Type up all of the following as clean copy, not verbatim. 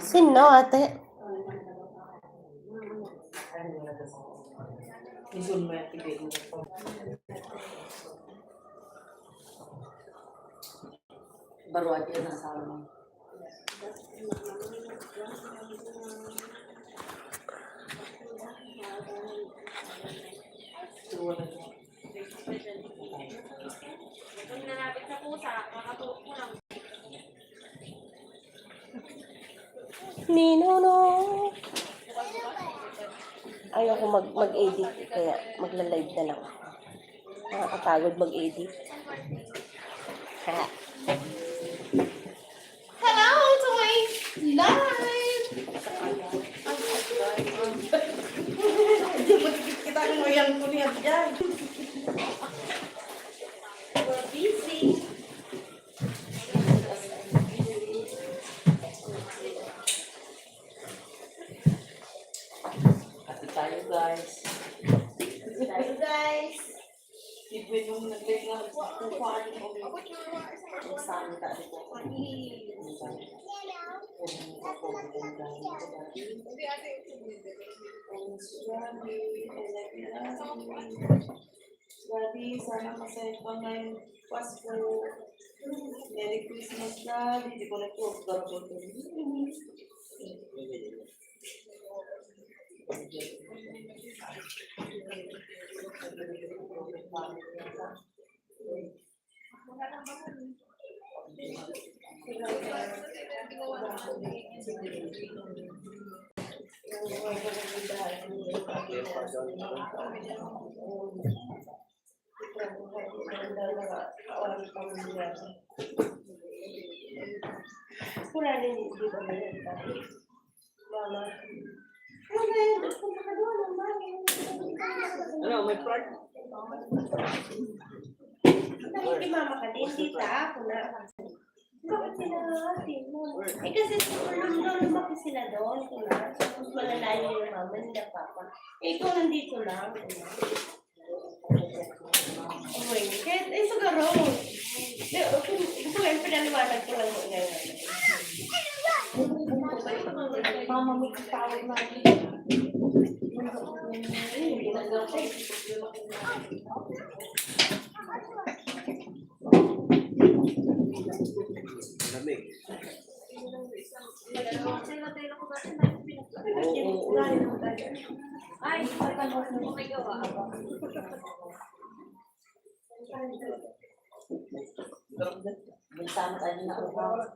Sino, ate? Baru aja nasalah. Nino. Ayoko mag-edit, kaya magla-live na lang ako. Nakakapagod mag-edit. Ha. Hello to my live! Kita mau yang kulihat dyan. We're busy. Hati tayo guys. Tayo guys. Ibu yung nagbilang kukuhaan mo. Magsama tayo po. Daddy, sana masaya ka ngayong Pasko. Merry Christmas, Daddy. Hindi ko na po gagawin. Wala rin yung di ba Mama. Okay, punta ka doon. Ano, may part? Hindi mama ka din, tita. Ako na. Bakit sila natin? Eh kasi lumaki sila doon. Tapos malalayo yung mama nila papa. Eh ikaw nandito lang. Okay. Kahit siguro. Gusto ko yung pinaliwanag ko lang mo ngayon. Mama, may katawag na. Lamig. Ay, Bersama tadi nak ubah.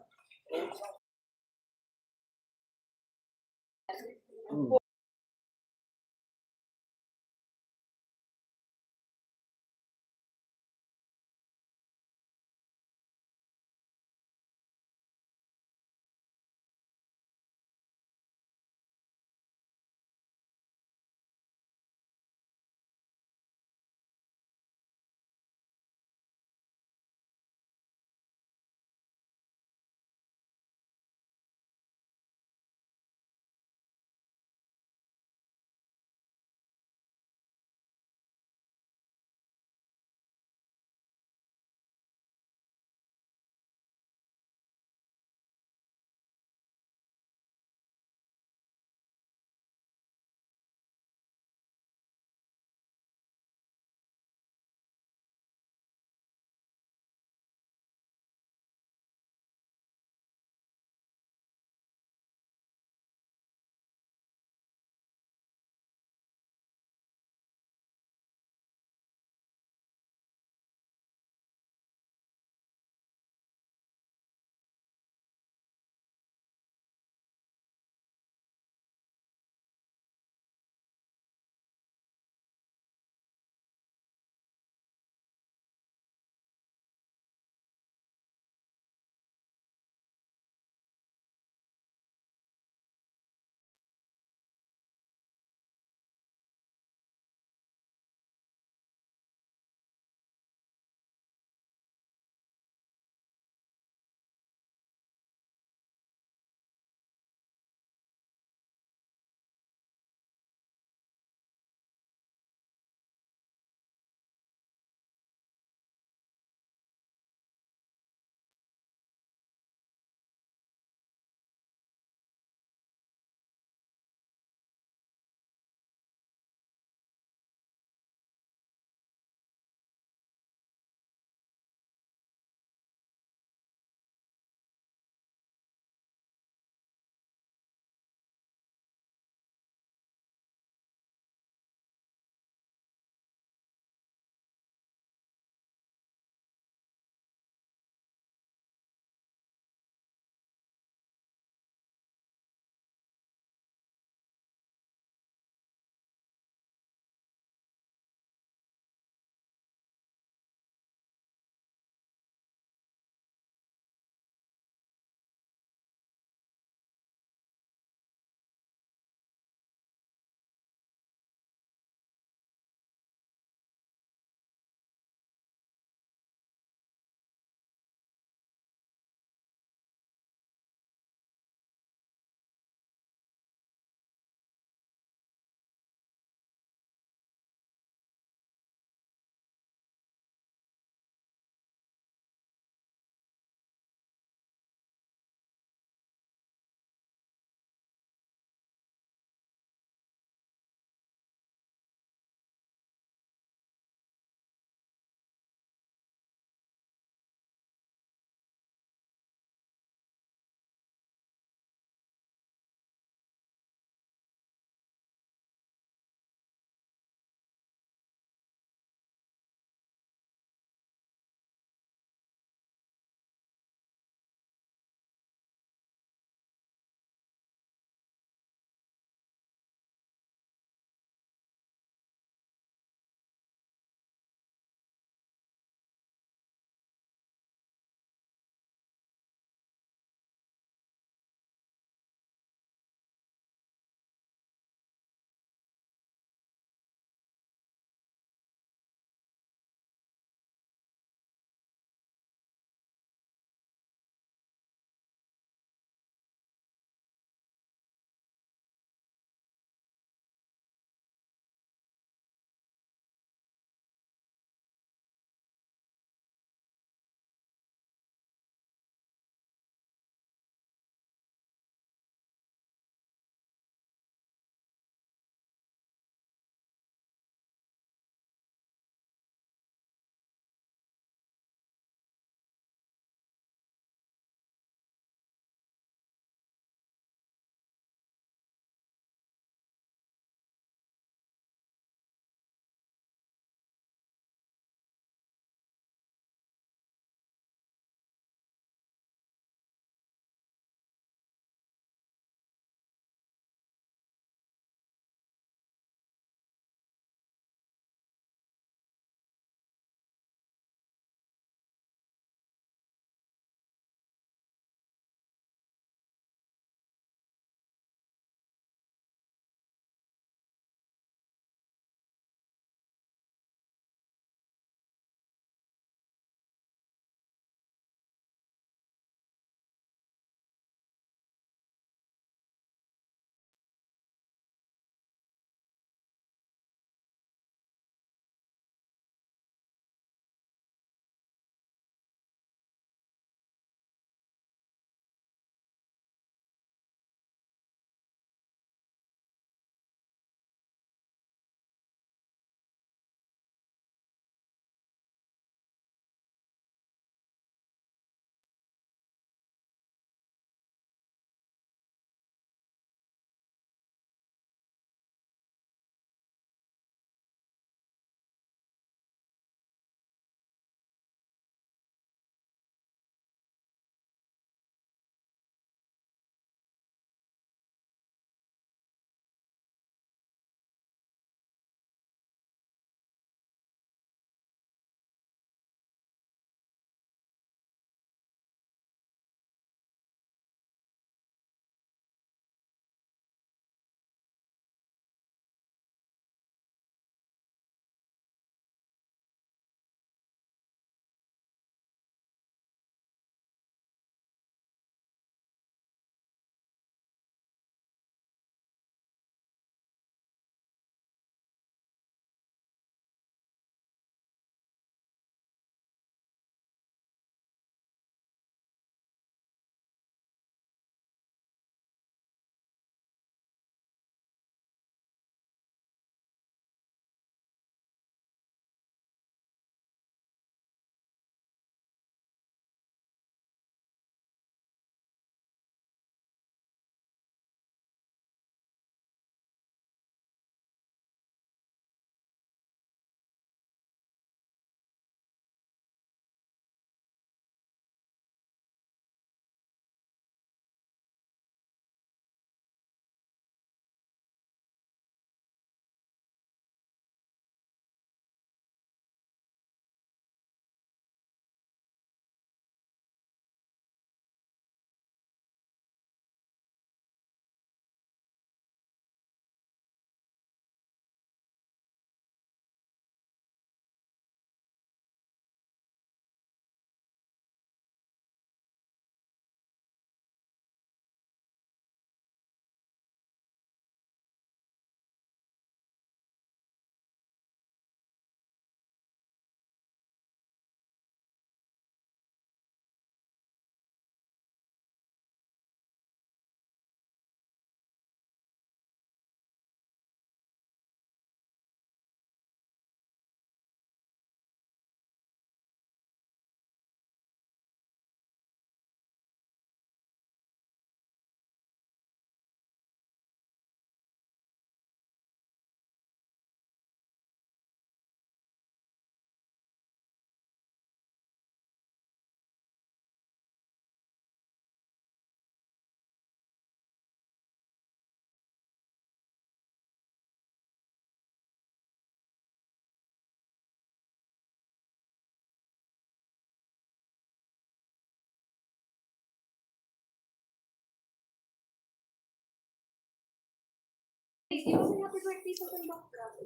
Hindi mo sa happy birthday sa background.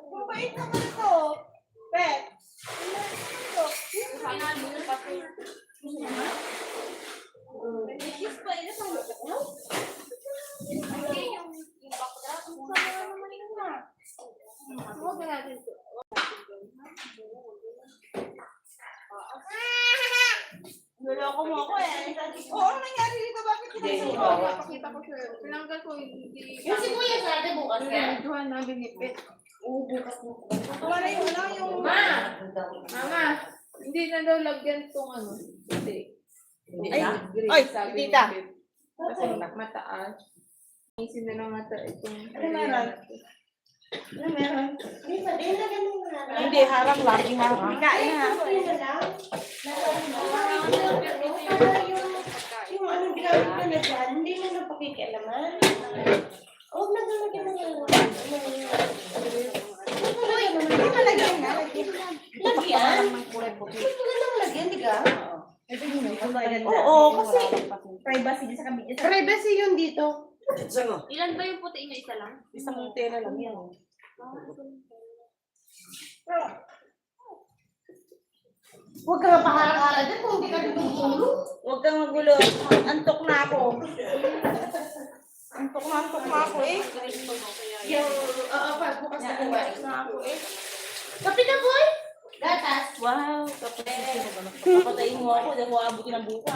Mabait naman ito. Pet. Kiss pa, ina pa. Huwag na natin ito. Niloko mo ako eh. Oo, ano nangyari dito? Bakit Oo, pinagsasawa? napakita ko sir. Tinanggal ko hindi. Yung si Kuya Sade bukas na. Videohan na binipit. Oo, bukas na. Wala yung ano, yung... Ma! Mama, hindi na daw lagyan tong ano. Hindi. Ay, green, ay, sabi ni tita. Beb. Kasi mataas. Isin na lang ata itong... Ano meron? Ano meron? Hindi pa din na ganun na. Hindi, harang lagi harang. Kain ha. Yung anong ginamit ko na dyan, hindi mo na pakikialaman. Huwag na gano'n ginagawa. Ano lagyan nga? Lagyan? Gusto ka nang lagyan, di ka? Oo, kasi privacy sa kabit. Privacy yun dito. Ilan ba yung puti niya? Isa lang? Isang tela lang yan. Huwag ka nga paharang-harang dyan kung hindi ka tutulog. Huwag kang magulo. Antok na ako. Antok na ako eh. Yung, bukas na kumain. Antok na ako eh. Kapi ka, boy? Gatas. Wow, kapatid. Papatayin mo ako dahil abutin ng buka.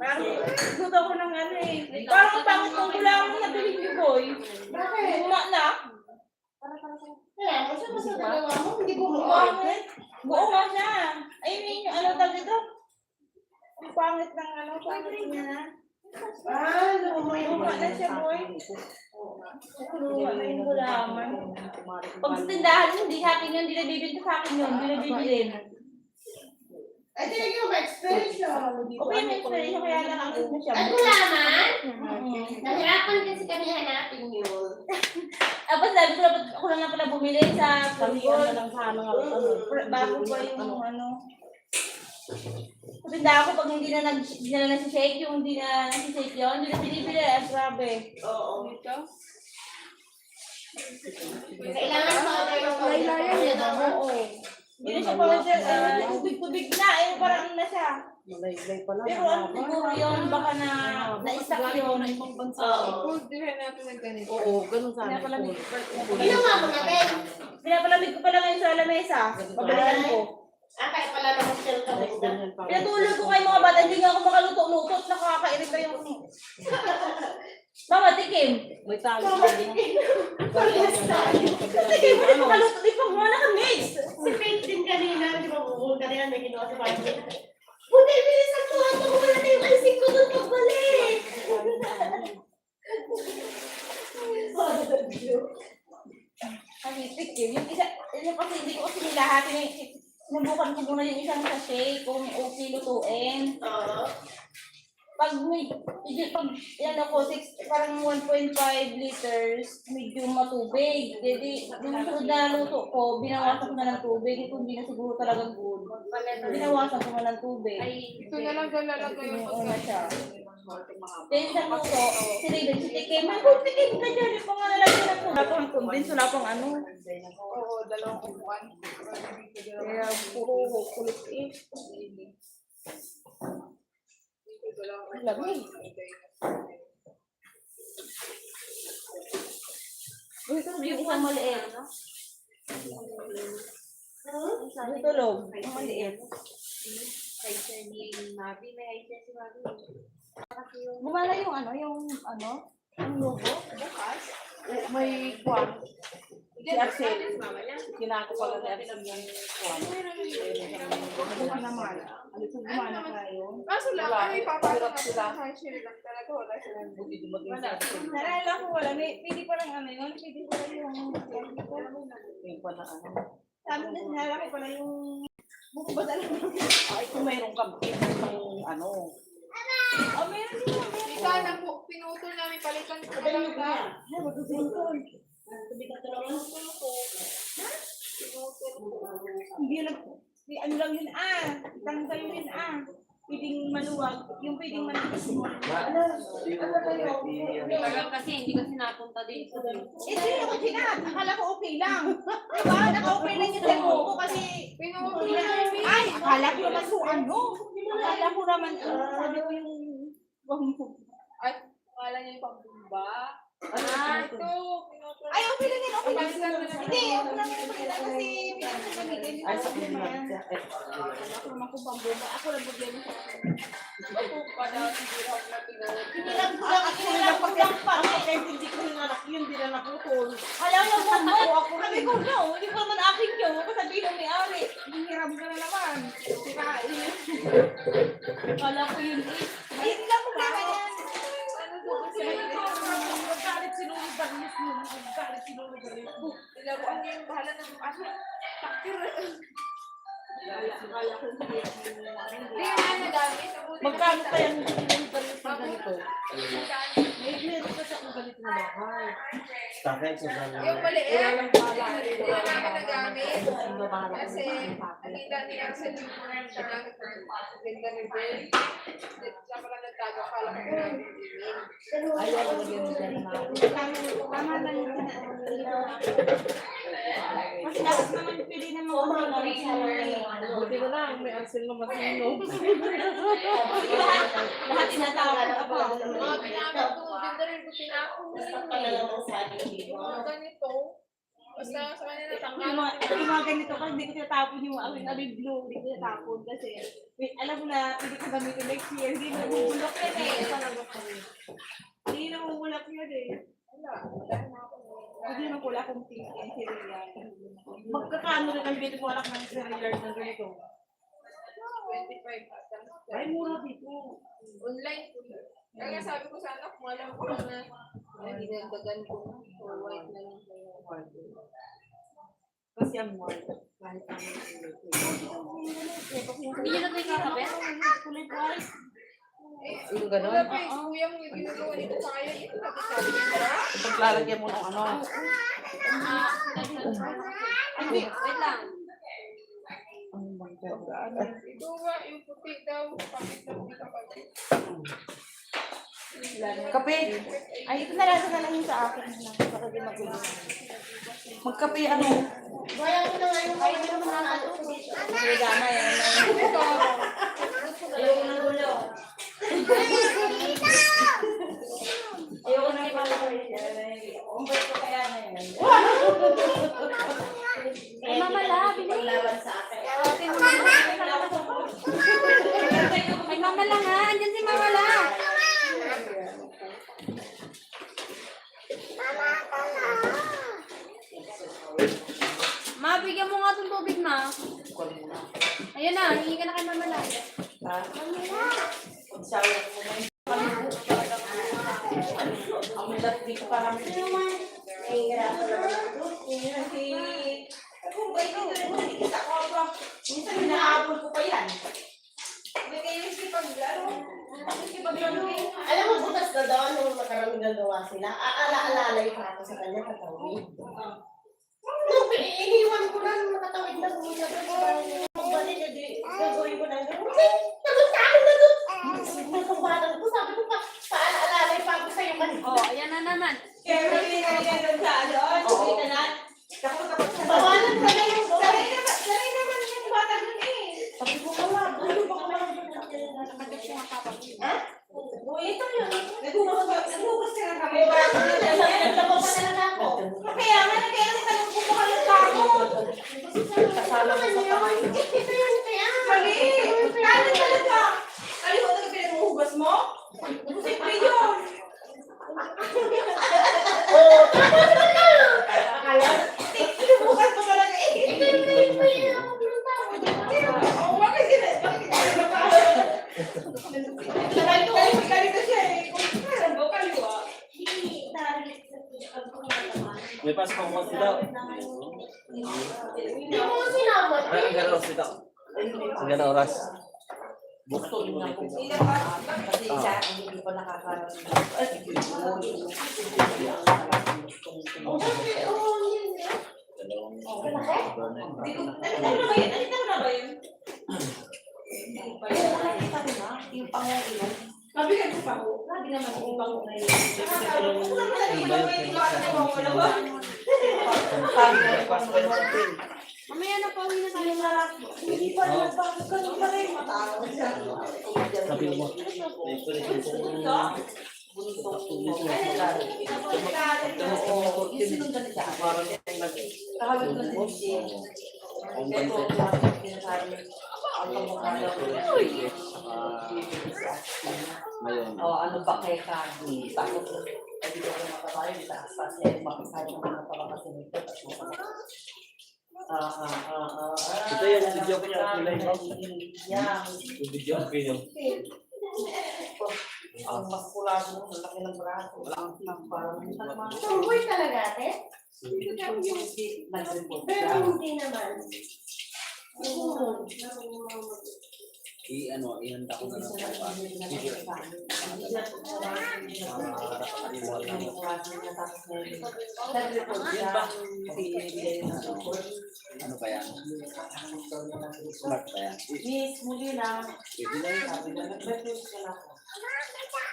Parang gusto ko ng ano eh. Parang ang pangit ng gulang na nabilig niyo, boy. Bakit? Luma na. Kaya, kasi mas nagawa mo, hindi ko Buo mo-order. Buo nga siya. Ayun yung ano tawag dito. Ang pangit ng ano, pangit niya na. Luma na siya, boy. Luma na yung gulaman. Pag sa tindahan, hindi sa akin yun, hindi na bibili sa akin yun, hindi na bibili. Ay, tingnan nyo, ma-experience yun. Okay, may experience kaya nakakit na siya. At gulaman? Mm. Nahirapan kasi kami hanapin yun. Tapos sabi ko, dapat ako lang pala bumili sa Pagol. Bago pa yung ano. Sabi na ako, pag hindi na nasi-shake, yung hindi na nasi-shake yun, hindi na binibili. Grabe. Oo. Dito? Kailangan sa order ng Laylayan order. yun, Oo. Hindi na siya powder, tubig-tubig na, eh, parang ano na siya. Pero ano siguro yun, baka na-stuck yun. Oo. Food, di ba natin ng ganito? Oo, ganun sana. Pinapalamig Ginawa mo na, Ben. Pinapalamig ko pa lang ngayon sa lamesa. Pabalikan ko. Kaya pala naman siya kami. Pinatulog ko kayo mga bata, hindi nga ako makaluto-lutot, nakakairita yung... Mama, tikim. May talo. Tikim mo, di makaluto, di pa muna ka-mix. Si Faith din kanina, di ba bukong kanina may ginawa sa bahay. Buti, bilisan mo ako, wala na yung icing ko doon pagbalik. Kasi tikim, yung isa, yung kasi hindi ko kasi nilahatin yung... Sinubukan ko muna yung isang sachet kung okay lutuin. Oo. Pag yan ako, parang 1.5 liters, medium matubig. Jadi, yung sunod na luto ko, binawasan ko na ng tubig. Ito hindi na siguro talagang good. Binawasan ko na ng tubig. Ito na lang daw lalagay yung Una siya. pagkain. Then, isang luto, si Raven, si Tikim, may good tikim ka dyan. Yung mga nalagyan na po. Wala pang convince, wala pang ano. Oo, dalawang upuan. Kaya, puro kulit eh. Ang lamig. Ito yung isang maliit. Ito log, ang maliit. Gumana yung ano, yung logo. Bukas, may kwan. Si Arcel. Kinako pala ni Arcel yung kwan. Bukas naman. Ano kung gumana kayo? Kaso lang, Wala. ay papasok Hirap na sila. sa share lang talaga. Wala silang Buti dumating Wala. sa akin. Nalala ko wala. Pwede pa lang ano yun. Pwede pa lang yung... Yung pala ano. Sabi na sinala ko pala yung... Buko ba talaga? Ay, kung mayroong kampit ng ano. Oh, meron din yung meron. Ika na po, pinutol namin palitan ko lang ka. Ay, magkakintol. Sabi ka talaga. Hindi na, ano lang yun tanggal yun pwedeng maluwag, yung pwedeng maluwag. Parang kasi hindi kasi napunta dito. Hindi, okay na. Akala ko okay lang. Diba? Naka-okay lang yung cellphone ko kasi ay, akala ko naman so ano. Akala ko naman, sabi ko yung Ay, akala niya yung pambumba. Ito. ay, okay lang yan, okay lang. Hindi, okay lang yan, okay lang kasi pinasang gamitin. Ay, sa naman. Ako naman kung pambuba. Ako lang problema sa akin. Ako pa daw, siguro na tinawag. Hiniram ko lang pa. Kahit hindi ko yung anak yun, hindi na naputol. Alam mo mo, sabi ko, no, hindi ko naman akin yun. Sabihin ng may-ari, hiniram ka na naman. Sirain. Kala ko yun eh. Hindi lang problema yan. Magkalit si Lolo Barnes yun. Magkalit si Lolo Barnes. Nilaruan niya yung bahala ng aso. Takir. Akala ko hindi. Hindi nga nagamit. Magkano pa yan yung Lolo Barnes na ganito? Meron pa siya kung ganito na bahay. Yung maliit. Wala lang pala. Hindi namin nagamit. Ang babahala ko Kasi, ng pake. nakita niya sa lipunan siya namin ganda ni Bel. Siya pala nagtago, akala ko namin email. Ayaw ko din dyan na. Tama lang yun. Kasi dapat naman pili naman kung Buti na lang, may Ansel na matino. lahat tinatawag ako. Mga pinapag ko, ganda rin ko tinapon ganito. Basta sa kanya natanggal. Yung mga ganito kasi hindi ko tinatapon yung awing blue, hindi ko tinatapon kasi alam mo na hindi ko gamitin next year, hindi na bubulok yan Hindi na bubulok yan Wala na ako. Hindi na pula kung pink and cereal. Magkakano rin ang bili mo anak ng cereal na ganito? 25. Ay, mura dito. Online ko. Kaya sabi ko sa anak mo, alam ko na dinagdagan ko for white na lang. Kasi ang white. Kahit ano. Hindi nyo na tayo kakabit? Kulay white. Yung gano'n? Wala pa eh. Kuyang yung ginagawa nito sa kaya. Ito natin sabi nito. Paglalagyan mo ng ano. Wait lang. Ang bangka. Ito nga, yung puti daw. Pakit na puti kapag. Kape. Ay, ito na lang yung sa akin. Para di magulo. Magkape ano. Kaya ko na nga yung kayo naman na ano. Regama yan. Ito. Ayoko na gulo. Ayoko na ipalagay. Umbay ko kaya na yan. Ay, mamala, bilis. Laban sa akin. Ay, mamala nga. Andyan si mamala. Ma, bigyan mo nga itong tubig, ma. Ayun na, hingi ka na kay mamala. Pagsawa mo na yung ang ulat dito parang Nahihirapan naman. Kung ba ito rin nakikita ko ako. minsan hinahabol ko pa yan. May kayo sipag-laro. Alam mo, butas na daw nung makarang gagawa sila. Aala-alalay pa ako sa kanya katawid. Nung iniiwan ko na nung nakatawid na gumila ko. Pagbalik na di, gagawin ko na gano'n. Nagultahan na doon. Nagkumbatan ko, sabi ko pa, paala-alalay pa ako sa'yo man. Oh, ayan na naman. Kaya may doon sa ano. Kita na. Bawalan pa na yung doon. Sanay naman yung bata dun eh. Sabi ko, wala. Ano ba ko lang? Ha? Ito yun. Naghugas ka na kami. Nagtabaw pa na ako. Kaya nga, kaya tanong ko pa ng tao. Kasala mo sa kamay. Ito yun, kaya. Mali. Kaya talaga. Ano ko talaga pinaghuhugas mo? Siyempre yun. Oo, tapos na lang. Akala, Pinaghuhugas mo talaga eh. ito yung kayo pa yun. Oo, bakit sila? Ganito siya eh. Kung meron ba kaliwa? May pasok ako kasi daw. Hindi mo sinama. Ay, ang gano'n oras dito. Ang gano'n oras. Gusto rin na kung Ilan ba? kasi isa, hindi pa nakakaroon. Ay, Oo, yun. Ano ba yun? Ano na ba yun? Yung pangulo. Mabigat ko pa ko. Grabe naman yung pangulo na yun. Mamaya na pauwi na tayo. Hindi pa naman bakit ganun pa rin. Sabi mo. Ngayon. O ano ba kay Kagi? Tapos, hindi ko makabayo, itaas pa siya, makakain ng mga pagkakasi nito. Ito yung video ko niya, kilay mo. Yan. Yung video ko yun. Ang maskulado mo, ang laki ng braso. Ang parang Tumboy talaga, ate? nag-report Pero siya. hindi naman. Ihanda ko na lang sa video. Nag-report siya. Ano ba yan? Smart ba yan? Miss, muli lang. Pwede na yun. Sabi na, nag-report ka na ako.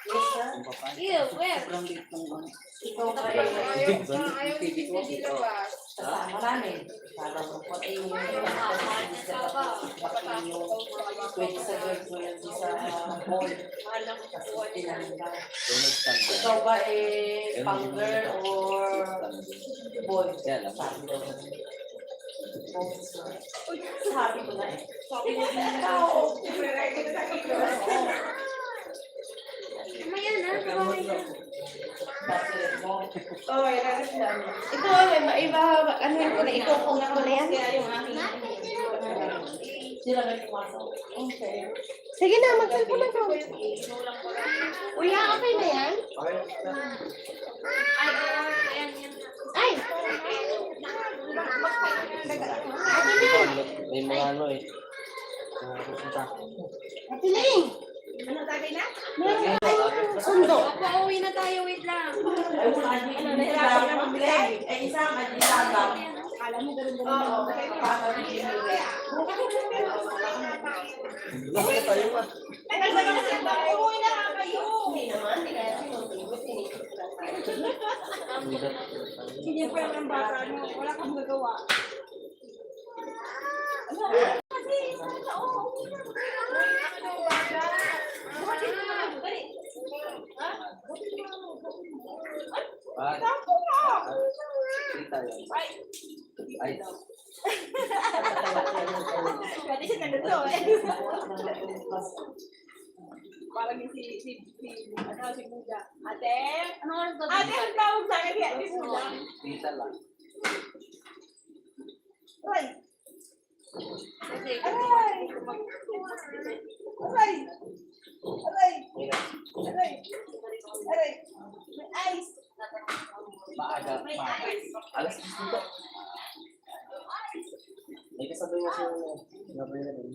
Yes, sir. Yung papa. Ew, where? Sobrang liit ng ano. Ikaw ba Ayaw hindi nilabas. kasama namin? Para mo po ay yung pwede sa girls mo yan sa hall. Tapos pinanong Donald stand ba yan? ikaw ba pang girl or boy? Yan lang. Sabi ko. Sabi ko na eh. Sabi niya, Ikaw. Mamaya na, pauwi na. Sabi mo. Oo, ito, ano yun ko na, ikukong ko na yan. Sila may pumasok. Okay. Sige na, mag-cellphone na ko. Kuya, okay na yan? Ay! May mga ano eh. Ate Ling! ano sabi na? Meron tayong sundo. Pauwi na tayo, wait lang. Ay, kung ano yung nahirapan na mag-leg. Eh, isang adilagang. Alam mo, ganun Oo, para rin yung leg. Bakit tayo ba? Uwi na nga kayo. Hindi naman, hindi kaya Hindi pa lang ang bata nyo. Wala kang gagawa. Bakit? Kita yun. Ay. Pwede siya nandito eh. Parang yung si Buda. Ate? Ano oras ba? Ate, ang tawag sa akin kaya si Buda. Kita lang. Ay! Kasi, Aray! Aray! Aray! Aray! Aray! May ice! Maaga. Alas 10 dito. May kasabay mo sa gabay na rin.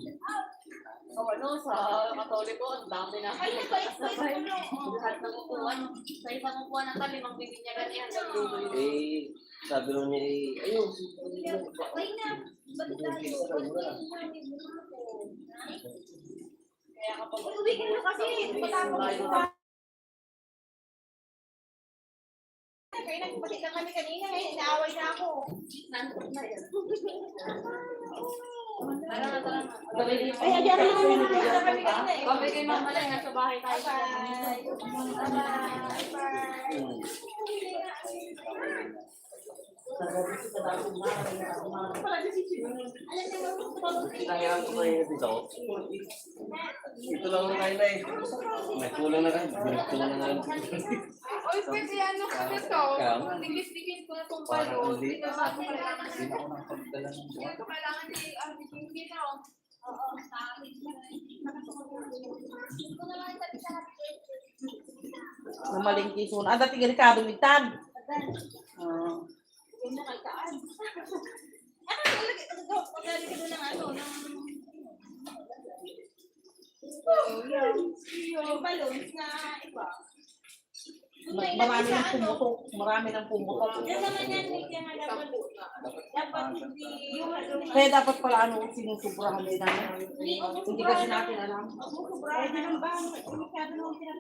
sa Katoliko, ang dami na. Ay, sabay. Lahat ng upuan. Sa isang upuan na tabi, magbibinyagan yan. Eh, sabi rin niya eh, ayun. Wait na. Balik tayo. Kaya kapag... Uwi ka na kasi! Patapos ko pa! Kaya nagpapakit lang kami kanina eh. Inaaway na ako. Nantok na yan. Tara na, tara na. Ay, hindi ako nagpapakit na kami kanina eh. Kapag kayo mamala, nasa bahay tayo. Kinahiram ko na yun dito. Ito lang na kain na eh. May kulang na kain. Binigto na nga. Oy, pwede ano kasi to. Dikis-dikis ko na itong Parang balot. hindi. Hindi ba kailangan Hindi na ako nakapagdala ng buwan. Ito kailangan hindi na ako. Oo, sa akin. Namalingki sun. Ada tiga Ricardo mitad. Hindi na kaitaan. Ano nalagay ko doon? Paglalagay ko ng ano, ng... Yung balloons na iba. Marami ng pumutok. Marami ng pumutok. Yan naman yan, kaya nga dapat hindi yung Kaya dapat pala sinusubrahan din namin. Hindi kasi natin alam. pwede lang ba?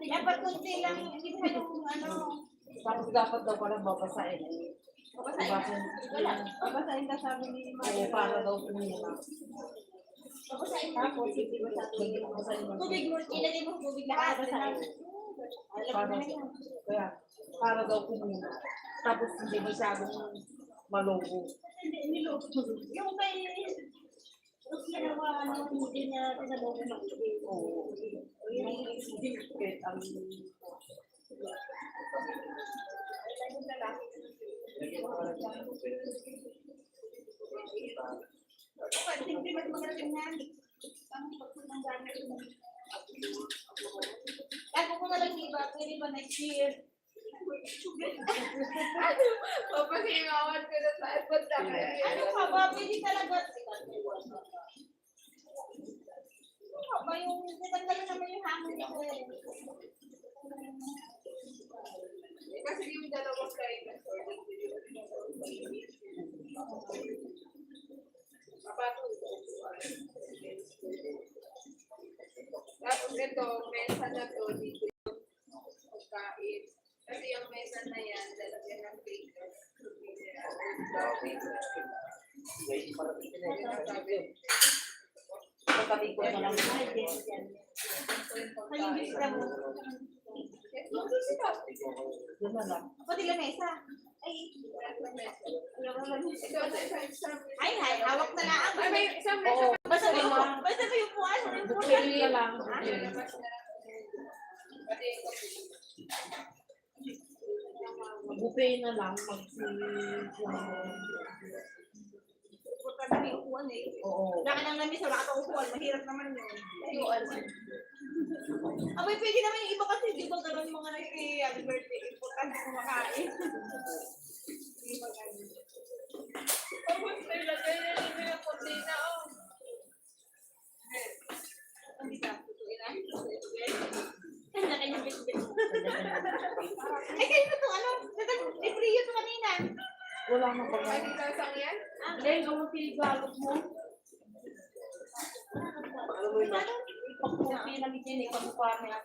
Dapat kunti lang, hindi pa yung Tapos dapat daw pala babasahin. babasahin ka sabi ni Oo, para daw kumina. babasahin tapos hindi babasahin. Tubig mo, ilagay mo tubig lahat. Kaya, para daw kumina. Tapos hindi masyadong malobo. Yung kay ginawa hindi niya tinaloko ng tubig. Oo. Yung biscuit ang Hindi mas maganda yan. Ako ko na lang iba, pwede ba next year? Papahingawan ko na sa iPad namin. Ano ka ba? Pwede talaga. Ano ba yung natanggal naman yung hamon niya ko eh. Kasi yung dalawang kain tapos ito, mesa na to, dito yung pagkain. Kasi yung mesa na yan, lalagyan ng paper. pagkabi ko na lang. Malinis lang. Yun na lang. Pati lamesa. Ay, ay, hawak na lang. Ay, may isang Oo. Basta ba yung puwan? Bukili na lang. Buffet na lang. Importante yung upuan eh. Oo. Wala ka nang lamesa, wala ka pang upuan. Mahirap naman yun. Abay, pwede naman yung iba kasi di ba ganun mga nag-happy birthday. Importante kumakain. Tapos nilagay na rin yung kundina, oh. Hindi ka, tutuin na. Kanya kanyang bitbit. Ay, kayo na ito, libre yun kanina. Wala na pag Ay, dito sang yan? Hindi, gawin tinigalot mo. Ano mo yun? Pag-coffee na din eh, pag-mukha niya.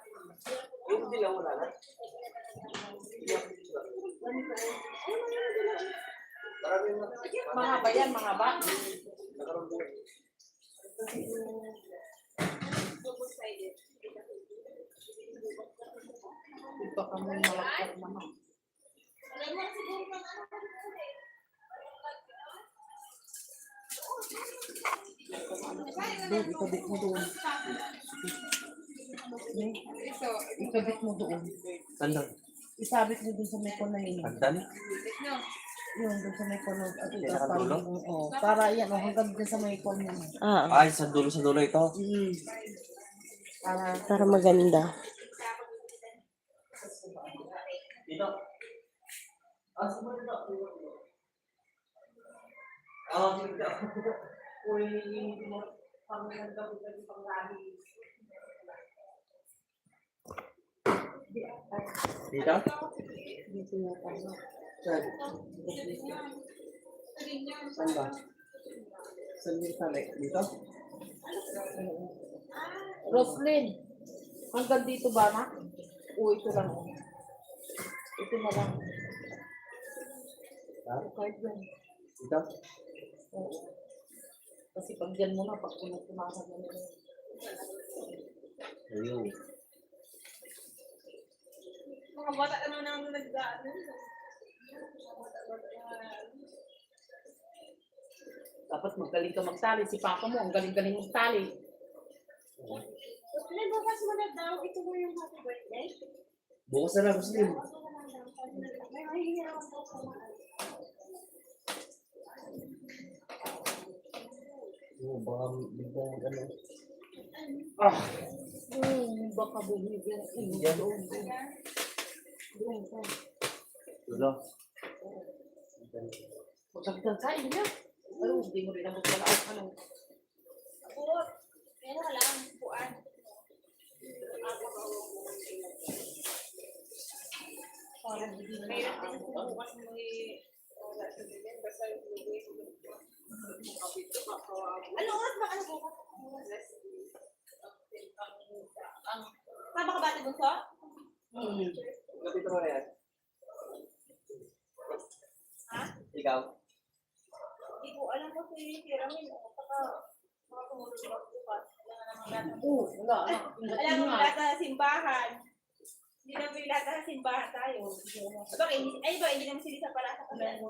Yung dilaw wala na? Marami na. Mahaba yan, mahaba. Nakaroon din. Iba ka mo malakot naman. Alam mo, siguro ng Doon, ikabit mo doon. Ito. Ikabit mo doon. Sandang. Isabit mo doon sa may corner yun. Hagdan? Yun, doon sa may corner. At ito, Sa para, dulo? para yan, hanggang doon sa may corner. Ay, sa dulo ito. Para maganda. Dito. Ah, sumunod na. Ah, sige. uy, pang nagdagdag pang rally. Dito? Dito na tayo. Saan? Saan ba? Saan yung tali? Dito? Roslyn, hanggang dito ba na? O ito lang. Ito na lang. Kahit yan. Dito? Oo. Kasi pag dyan mo na, pag pumasag mo na. Ayun. mga bata naman ang nagdaan. Dapat magaling ka magtali. Si Papa mo, ang galing-galing magtali. Bukas mo na daw, ito mo yung happy birthday. Bukas na lang, Muslim. May mahihirapan daw sa mga. Baka biglang ano. Baka bumibig. Yan. Doon ka. Dulo. Magkagdag ka, niya. Ano, hindi mo rin naman pala. Ano? Abot. Pero wala ang puan. Mahirap din po bukas mo wala sa bilhin. Basta yung luwi. Kapito ka, kawawa. Ano oras ba ano bukas? Tama ka ba ate Bunso? Dito mo na yan. Ha? Ikaw? Hindi ko alam ko si Ramin. Saka mga tumulong ba bukas. Wala. Alam mo lahat sa simbahan. Hindi na may lahat sa simbahan tayo. Bakit? Ay ba, hindi naman sila sa pala sa kanila.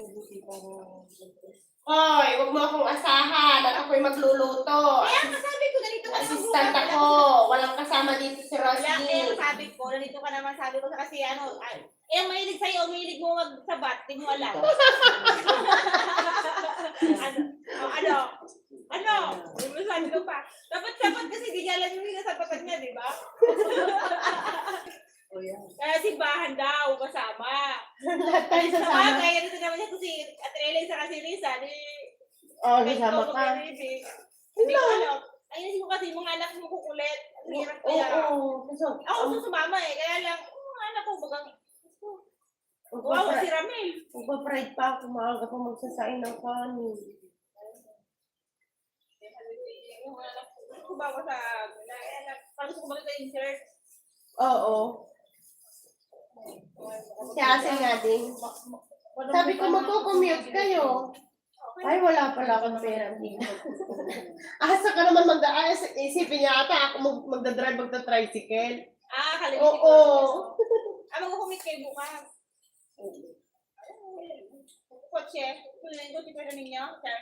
Hoy, huwag mo akong asahan at ako'y magluluto. Kaya ang sabi ko, nandito ka naman Assistant ako. Walang kasama dito si Wala, kaya Rosie. ang sabi ko, nandito ka naman sabi ko kasi ano, eh mahilig sa'yo, mahilig mo magsabat, di mo alam. Ano? Yung masabi ko pa. Dapat kasi di niya alam yung sinasabatan niya, di ba? Kaya simbahan daw, kasama. Lahat tayo Sama, sasama. kaya nito naman niya kung si Atrele sa kasi Risa, di... Oo, sasama ka. Hindi ko alam. Ayun ko kasi mga anak mo kukulit. Ang hirap kaya. Oo. Ako gusto sumama eh, kaya lang, mga anak ko bagang... Wow, si Ramel. Magpa-pride pa ako. Maaga pa magsasain ng kanin. Yung anak ko ba ako sa... Parang gusto ko makita yung church. Oo. Si Ase nga din. Sabi ko, magko-commute kayo. Ay, wala pala akong pera dito. Asa ka naman mag-aayos. Isipin niya ata ako magdadrive, magta-tricycle. Kalimutin ko. Oo. Mag-commit kayo bukas. Kotse. Tuloy ko, tipera ninyo. Sir.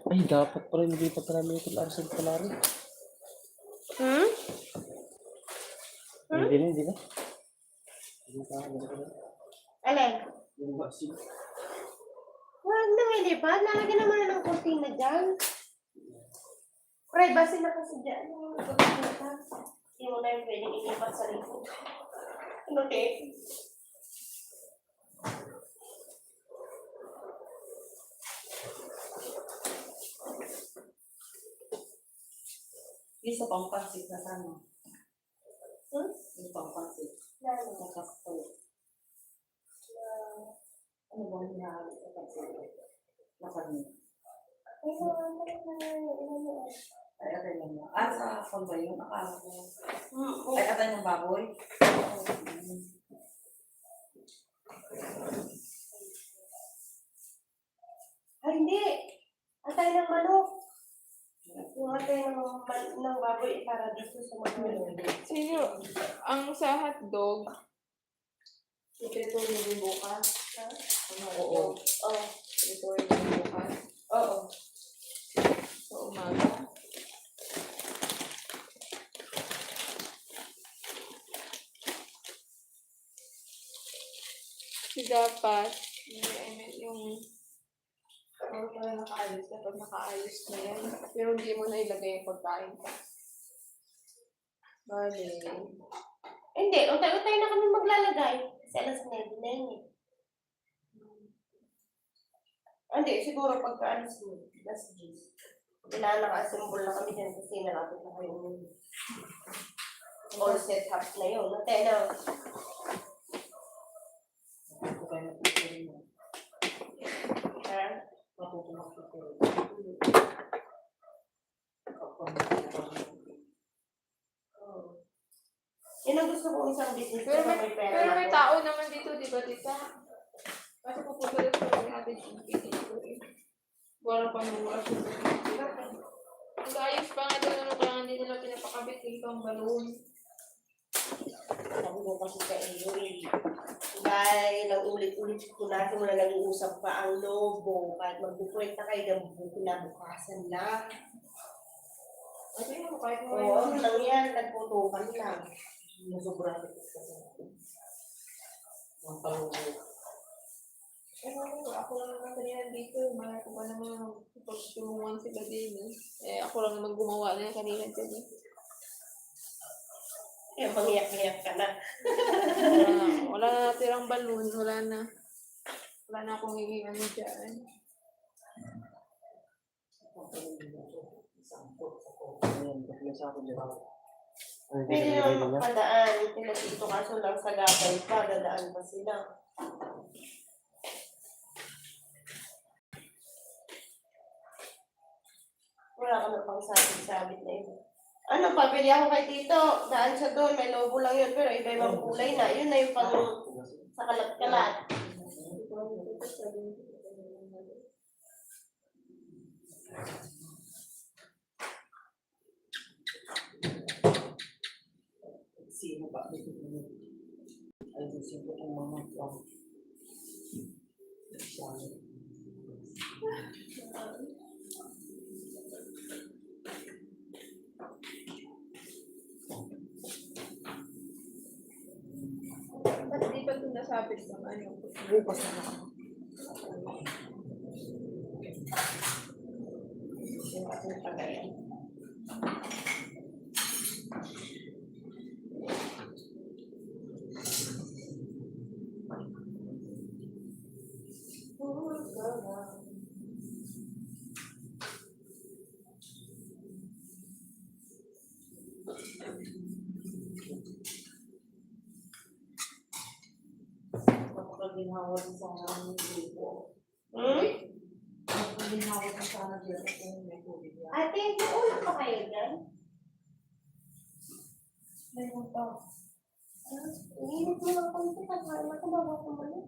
Ay, dapat pala hindi pa pala Little Arson pala rin. Hmm? Hindi na. Hindi pa, hindi pa. Alin? Yung vaccine. Huwag na nga, di ba? Lalagyan naman na ng kurtina dyan. Privacy na kasi dyan. Hindi mo na yung pwedeng ilipat sa likod. Ano, te? Yung sa pangpansit na sana. Hmm? Yung pangpansit. Lalo. Nakakto. Ano ba yung hihalo sa pansit? Nakanin. Ay, atay lang mo. Ah, sa kwan ba yun? Akala ko. Ay, atay ng baboy? Ay, hindi. Atay ng manok. Yung atay ng baboy para dito sa mga manok. Sino? Ang sa hotdog, Ito yung bukas. Ano? Oo. Oo. ito yung bukas Oo. sa umaga. Kasi dapat, yung ano pala nakaayos, dapat nakaayos na yan. Pero hindi mo na ilagay yung pagkain pa. Bale. Hindi, utay-utay na kami maglalagay. Kasi alas 9 na yun eh. Hindi, siguro pagka alas 9, alas 10. Kailangan naka-assemble na kami dyan kasi nalapit na kayo yun. All set up na yun. Natay na. Ito kayo napipirin mo. Ha? Matutumak ito. Oo. Yun ang gusto ko isang business Pero na may, may pera pero may ako. tao naman dito, di ba, tita? Kasi pupunta rin sa mga atin yung dito eh. Wala pa nung oras yung Mag-ayos pa nga doon, ano, kaya hindi nila pinapakabit dito ang balon. Sabi mo kasi ka Ingrid. Dahil ang ulit-ulit ko natin mo na nag-uusap pa ang lobo. Kahit magbukwenta kayo, pinabukasan lang. Kasi ano, kahit mo Oo, ano lang yan, nagputukan lang. Masobra ito kasi. Ang palungo. Pero ako lang naman kanina dito, mahal ko pa naman pagtulungan sila din eh. Eh, ako lang naman gumawa na yan kanina dyan eh. Kaya mangiyak-iyak ka na. Wala na natirang balon, wala na. Wala na akong hingin ano dyan. Pwede naman padaan, pinasito kaso lang sa gabay pa, dadaan pa sila. Wala ka na pang sabit-sabit na yun. Ano, pabili ako kay Tito, daan siya doon, may lobo lang yun, pero iba-ibang kulay na. Yun na yung pang sa kalat-kalat. Sino ba? Ay, sino ang mga tao? Ba't di pa ito nasabit ng ano? Bukas na ako. Yung ating pagayan. Ginawa sa sana ng libo. Ginawa sa sana dito kung may tubig yan. Ate, nauna pa kayo dyan? Mayroon pa. Iinit mo lang kami sa kakain. Makabawa ko mali.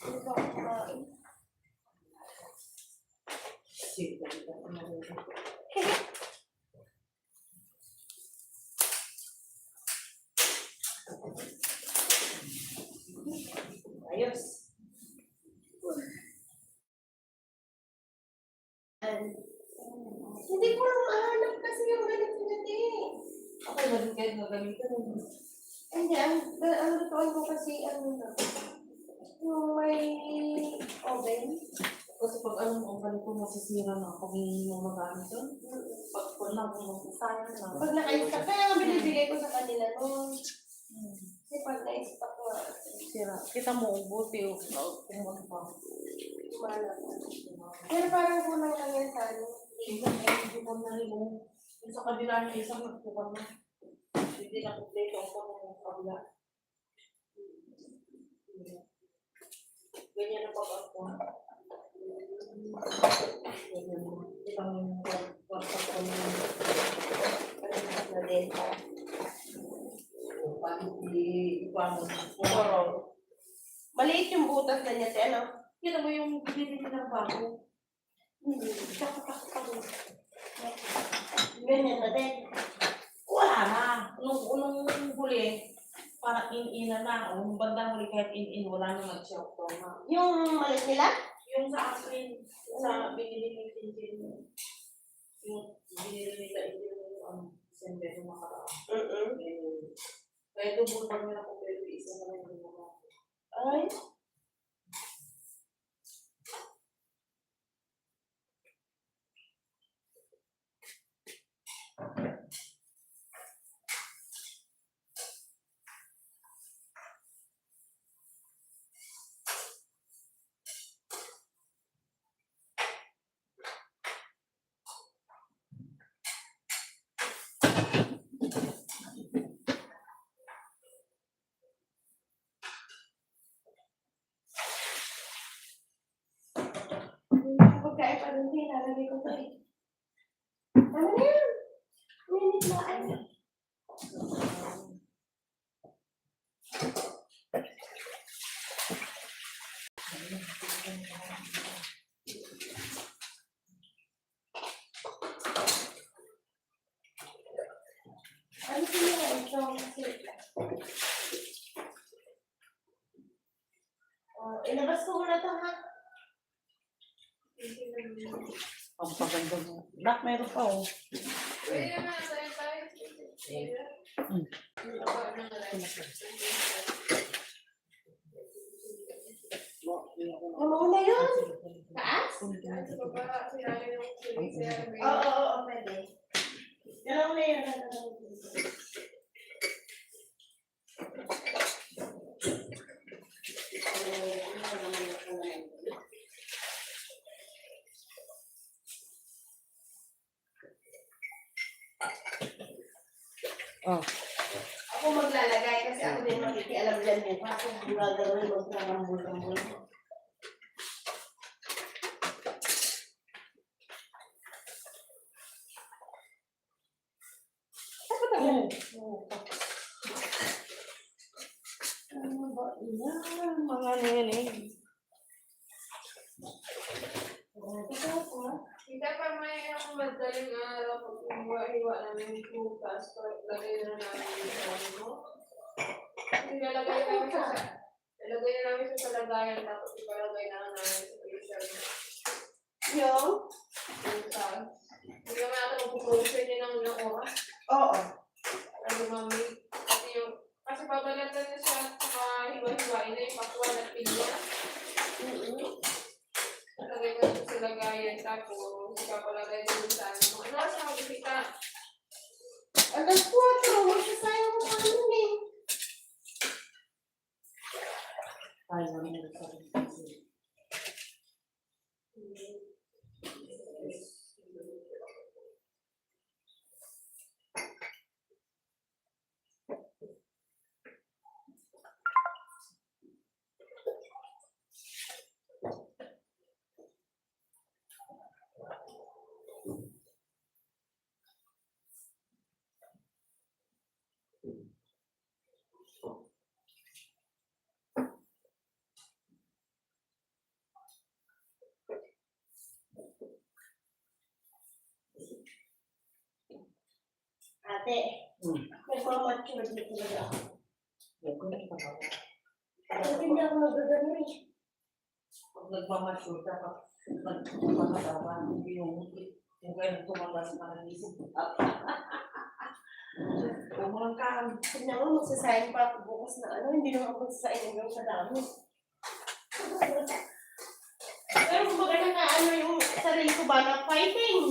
Hindi ba ako kumain? Sige, dito ako marunong. Ayos. gagamitin. Hindi, ang lutuan ko kasi, yung may oven. Kasi pag alam mo, ang ganito masisira na pag hindi mo magamit yun. Pag wala mo sayang na. Pag naka-stock, kaya nga binibigay ko sa kanila noon. Kasi pag na-stock nga, Sira. Kita mo, buti o kung magpa. malak. Pero parang kulang lang yan sa ano. Hindi ko na rin mo. Yung sa kabila niya, isang nagpukan na. Hindi na kompleto ang pang kabila. Ganyan ang pag-ako. Ganyan. Ibang yung pag-ako na Na din. Maliit yung butas na niya, ano? Kita mo yung binili ng bago. Ganyan na din. Wala na. Nung huli, parang in-ina na. Nung bandang huli kahit in-in, wala na nag-shock to na. Yung maliit nila? Yung sa akin, sa binili ni Tintin, yung binili nila yung December yung makaraan. Kaya tubulpan nila ko pero isa na lang yung mga. Ay. Pagkain pa rin din, lalagay ko ito eh. Ano na yan? Minute na ano. Ano sila ito? Ilabas ko muna ito ha. Ang paganda mo. Nak, meron pa oh. Pwede naman tayo. Ano na yun? Taas? Oo, pwede. Dalaw na yun. Oh. Ako maglalagay kasi ako din makikialam dyan din. Ako gagawin magtrarambol-rambol. Ano ba yan? Mga nene. Kita pa may ako madaling araw pag hiwa namin yung bukas, lagay na namin yung ano. Ilalagay na namin sa lagayan tapos ilalagay na namin sa freezer. Yung? Hindi naman natin mag-frozen yun ng ilang oras. Oo. Para lumamig. Kasi babalatan na siya saka hiwa-hiwain na yung pakwan at pinya. Lagay ko sa lagayan tapos ipapalagay din sa ano. Ano oras na mag-isita? Alas 4, magsasayang mo kami eh. Ay, wala na sa rin. Ate, nagmamature dito talaga ako. Kasi hindi ako magagano eh. Pag nagmamature ka, nagmamatawa, hindi yung kaya tumanda sa panalisip. Kung Sobrang kaan. Tignan mo, magsasayang pa ako bukas na ano, hindi naman ako magsasayang hanggang sa dami. Pero kumbaga na ano yung sarili ko ba na fighting.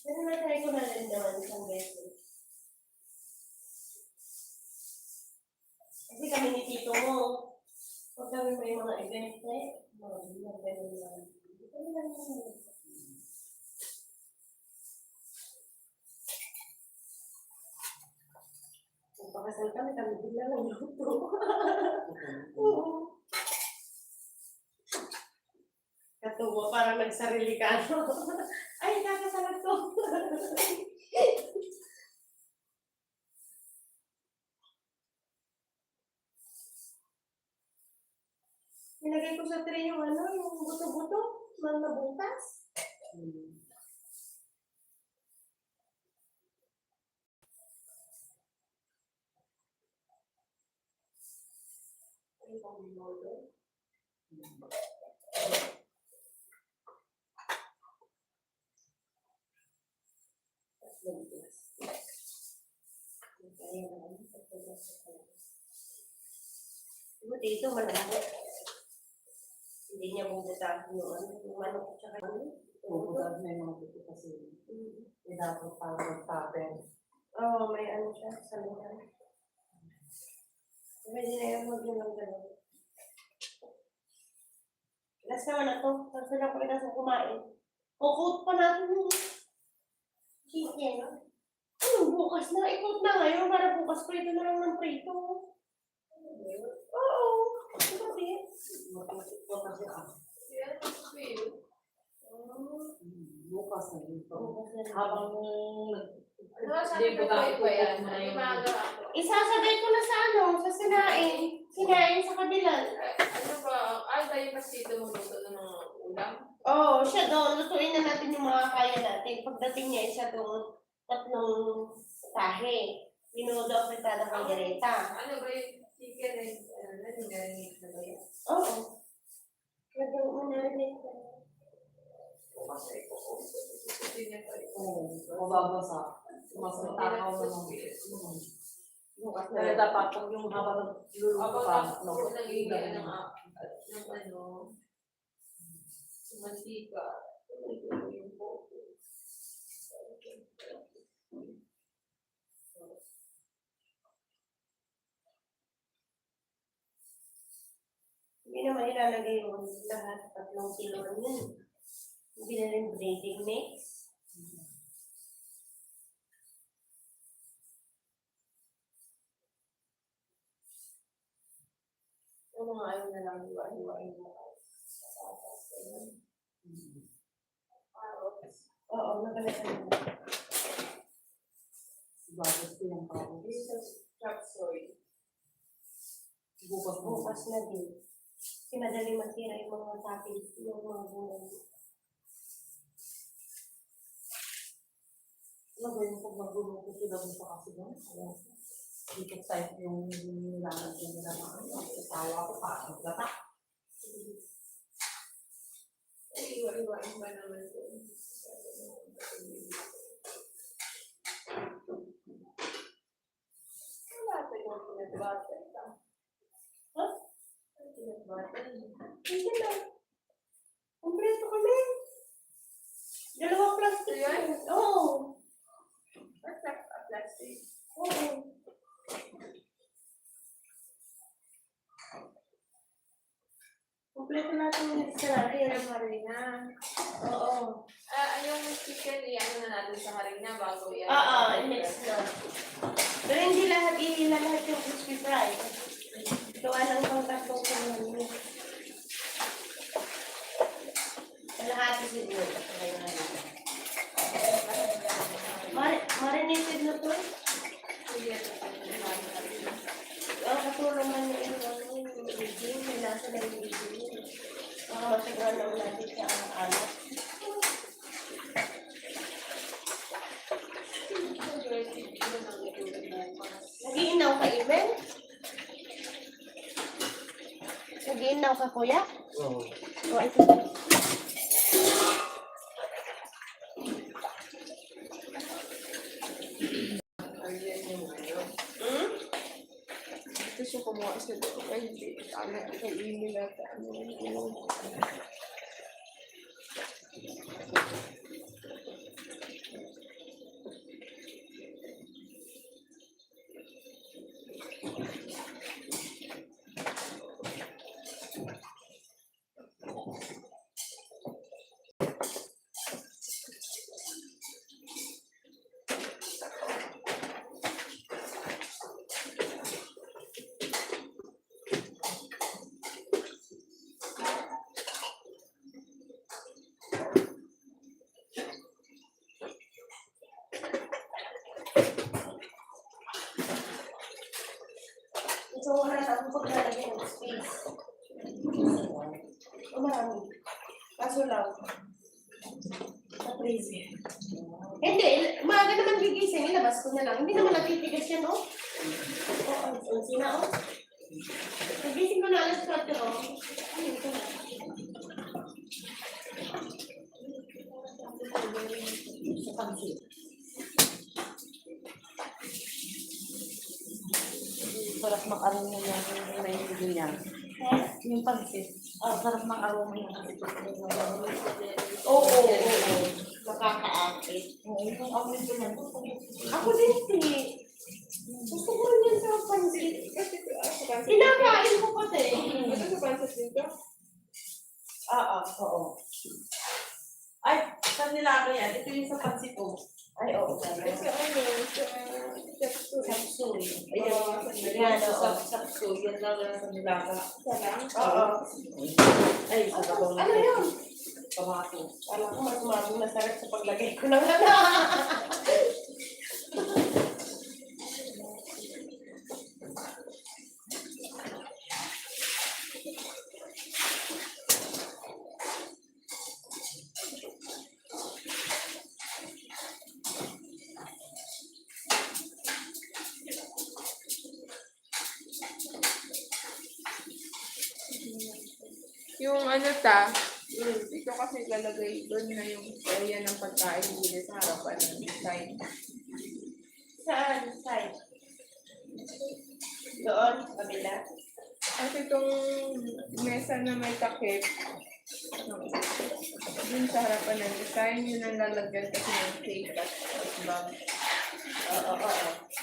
Pero na-try ko na rin naman isang beses. Kasi kami ni tito mo, pag kami may mga event mga ganun lang. Ano lang yun? Kung pakasal kami bigla lang luto. Oo. Katuwa, parang nagsarili ka. Ay, kakasalat ko. Nilagay ko sa tray yung ano, yung buto-buto, mga butas. Ay, pang-lolo. Dito malaki. Hindi niya bubutasin yung ano, yung manok at saka ano. Pupunta na yung mga buto kasi. Dapat parang paper. Oo, may ano siya, salunan. Pwede na yung mag-ilang gano'n. Last naman na to, tapos na ako na kumain. Kukot pa natin yung chicken. Ano, bukas na? Ikot na ngayon para bukas prito na lang ng prito. Oo. Sabi. Matutuwa kasi ako. Yan, feel. Bukas na dito. Bukas na lang. Habang Ano sabi ko ba yan? Ay, maaga. Isasabay ko na sa ano, sa sinain. Sinain sa kabila. Ano ba? Tayo mas dito magluto ng mga ulam. Oo, siya doon. Lutuin na natin yung mga kaya natin. Pagdating niya, isa doon, tatlong tahe. Pinudo ang fritada ng gareta. Ano ba yung chicken eh? Ano na, nagaringit na ba yan? Oo. Lagyan mo na rin. Kasi ko, hindi niya pa rin. mababasa. Mas matakaw na ng Bukas na Kaya lang. dapat kung yung habang nagluluto Ako ka, ako nangihingi ng ano, mantika. Yung po. Hindi naman ilalagay yung lahat 3 kilo lang yun. Hindi na rin braiding mix. Ano nga ayaw na lang iwa-iwain mo. Oo, nakalagay mo. bagas ko yung pao. This is chop suey. Bukas mo. Bukas na din. Kasi madali masira yung mga toppings, yung mga gulay. Ano ba yung pag magluluto sila mo sa kasi doon? Dito type yung nilalagyan nila na ano. Tawa ko pa. Ang gata. Ay, iwa-iwain ba naman ito? Wala pa yung pinag-butter. Ha? Pinag-butter. Hindi na. Kompleto kami. 2 plastic. Ayan? Oo. Plastic. Oo. Kompleto natin yung salary. Kaya harina. Oo. Yung chicken, i-ano na natin sa harina bago yan. Oo, mix na. Pero hindi lahat ilalat yung crispy fry. Gawa ng pang-tatlong kilo. Kalahati siguro. Marinated na to. Sige, ito. Katulong man yung ingredient. May lasa na yung ingredient. Baka masagrahan lang natin sa alat. Nag-iinaw ka, Iben? Nag-iinaw ka, kuya? Oo. O, ito. kasi doon. Kaya hindi. Ano, kainin natin. Ano. So, wala na akong paglalagay ng space. Marami. Kaso lang, sa freezer. Hindi, maaga naman gigising, ilabas ko na lang. Hindi naman natitigas yan, oh. Oo, ang sina, oh. Nagising ko na alas 4, oh. Ayun, ito na. Sa pansit. Sarap mag-aroma niya yung naiinigin niya. Yung pansit. Sarap mag-aroma niya kasi ito Oo. Nakakaakit. yung amoy ko yan. Ako din, hindi. Gusto ko rin yan sa pansit. Kasi sa pansit. Kinakain ko pati. Ito sa pansit dito. Oo. Ay, saan nila yan? Ito yung sa pansit ko. Ay, oo. Kasi ano, sa capsule. Sapsoy. Oo, Ayan, sapsoy. Yan lang sa nilaga. Oo. Ay, sa kabaw na. Ano yun? Tomato. Alam ko, mas masarap sa paglagay ko ng ano. Yung ano ta, dito kasi lalagay doon na yung area ng pagkain dito sa harapan ng design. Saan? Side? Doon? Kabila? At itong mesa na may takip, dun sa harapan ng design, yun ang lalagyan kasi ng cake at bag. Oo.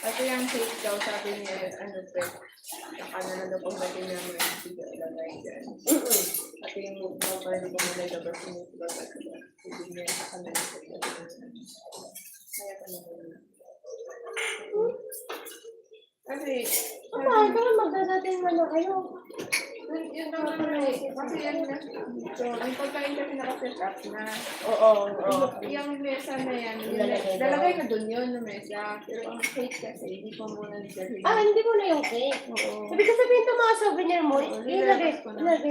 At yung cake daw, sabi niya, ano pe, saka na lang daw kung ba't niya mo yung ilagay dyan. At yung move mo, pwede ko muna labas yung move mo, hindi niya sa kanila sa kaya ka naman. Kasi, Kapag ka magdadating mo na kayo. yun naman na eh. Kasi yan na. So, yung pagkain kasi nakaset up na. Oo. Yung mesa na yan, Ilalagay lalagay na dun yun na mesa. Pero ang cake kasi, hindi pa muna nilagay. Hindi mo na yung cake. Oo. Sabi ko sabihin ito mga souvenir mo, ilagay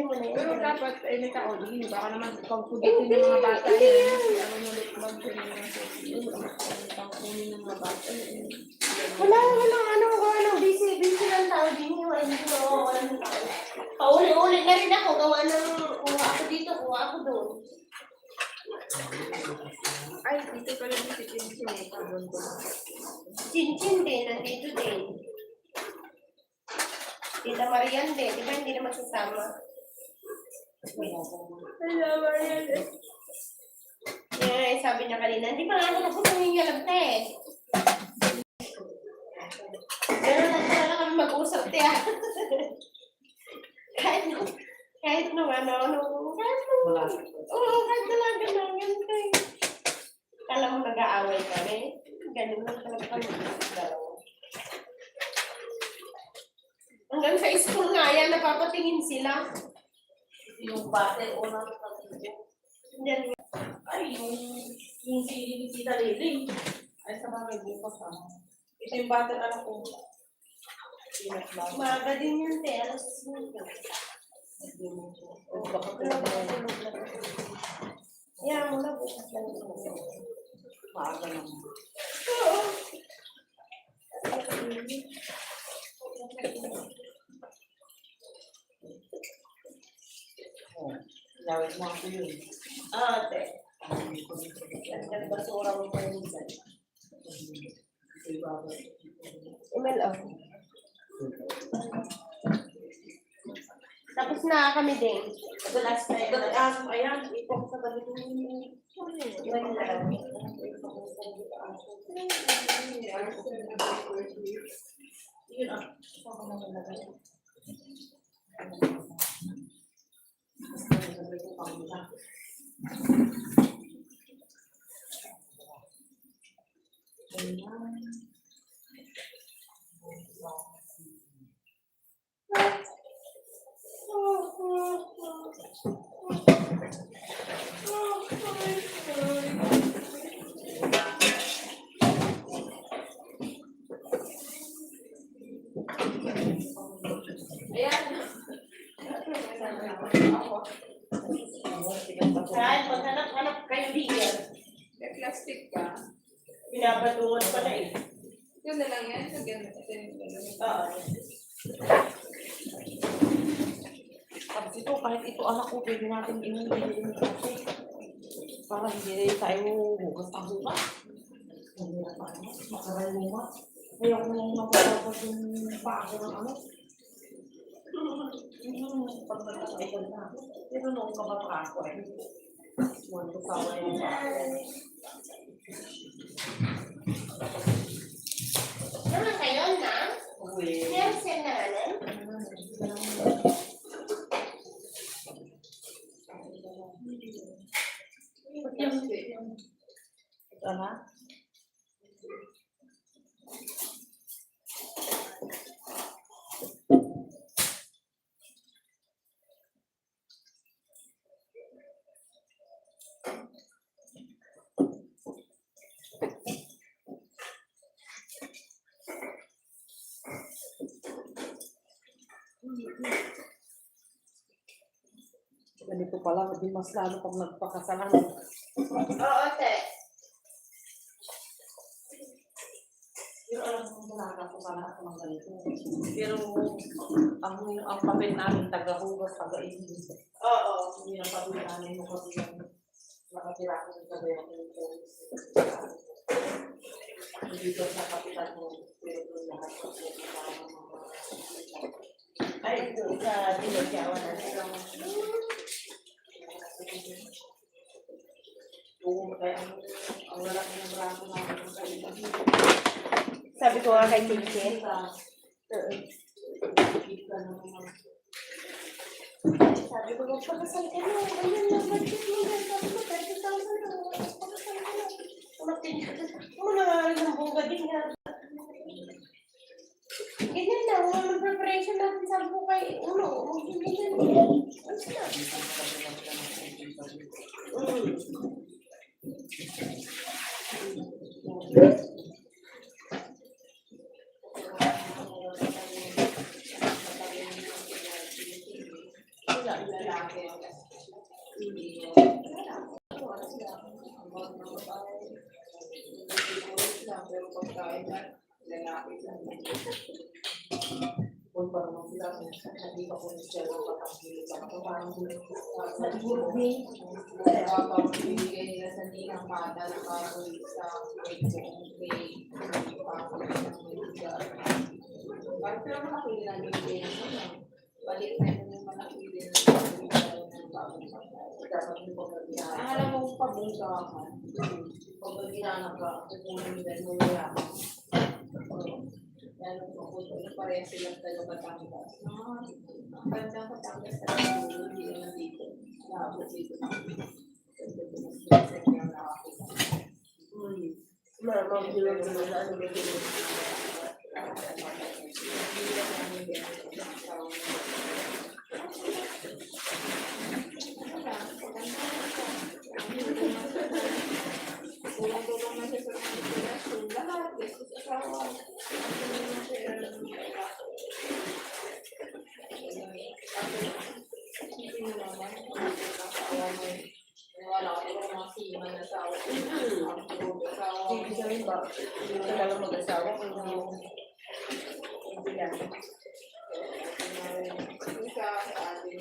mo na yun. Pero dapat, ay may kauli. Baka naman, pagpudutin ng mga bata yan. Ano ulit mag-send ng mga cake. Pangkunin ng mga bata. Wala busy lang tao din yung hindi ko walang tao. Pauli-uli na rin ako, gawa ng kuha ako dito, kuha ako doon. Ay, dito pala dito yung pagod ko. Chin-chin din, nandito din. Tita Marian din, di ba hindi na magsasama? Hello, Marian. Eh, sabi niya kanina, hindi pa nga ako tapos nangingalab ka eh. Pero nagtala kami mag-usap tiya. kahit nung Wala. Oo, kahit dalaga na, ganito eh. Kala mo nag-aaway kami. Ganun lang talaga kami. Hanggang sa school nga yan, napapatingin sila. Yung bate o na dito. Yan. Ay, yung si Tita Liling. Ay, sa mga bukas ha. Ito yung bate anak ko. Umaga din yun, te. Alas 5. O, baka Yan, muna bukas lang. maaga naman. Oo. Lawit mo ako yun. Te. Ang basura mo pa yun dyan. ML, Tapos na kami din. The last night. Ayan, ipong sa gabi ng Yun lang. yun ah. Ayan. Saan? Maghanap-hanap kayo diyan. May plastic ka. Pinabatungan pa na eh. Yun na lang yan. Ito yung Oo. Tapos ito, kahit ito anak ko, pwede natin inuwi kasi. Para hindi rin tayo hugas ang hugas. Hindi na pa ano, makaral mo nga. Kaya ko nung napapapag yung bago ng ano. Yung pag nagkakailan na. Pero nung kabataan ko eh. One to sawa yung bago. Naman kayo na? Uwi. Siyempre na naman. Ano? Ganito pala, di mas lalo pag nagpakasalan. Oo, te. Pero alam mo, malaga ko sana ako ng ganito. Pero ang papel namin, taga-hugas, taga-inis. Oo. Hindi na papel namin mo kasi yung nakatira ko ng sabi ng hindi ko sa kapitan mo. Pero lahat ko Ay, ito sa dinagyawan natin. Oo, kaya ang lalaki ng braso namin ng kailan. Sabi ko nga kay Kinkin. Sabi ko, magpakasal ka na. Ayun na, budget mo na. Sabi ko, 30,000 na. Magpakasal ka na. Tumating ka. Ano na, ng bunga din nga. Ganyan lang, mag-preparation natin. Sabi ko kay, mag-ganyan. Ano na? pero pagkain na lalaki lang. Kung parang sila, hindi pa kung siya lang patangkili sa parang Kapag bibigay nila sa ninang bata ng karoy sa weight ko, may pero malaki din ang bibigay nila. Balik na yung malaki din alam mo, pag-usapan, pag ginanap ka, kukunin din mo yan. lalo kung parehas silang talaga Batangas. Ang bandang Batangas sa dulo, hindi naman dito. Naabot dito na. Tulong-tulong na siya sa mga relasyon. Lahat, gusto sa asawa. Hindi mo naman, asawa mo eh. Wala ka yung mga sima na asawa. Ang tulog asawa. Hindi kami ba? Hindi ka lang mag-asawa kung hindi lang. Isa sa atin.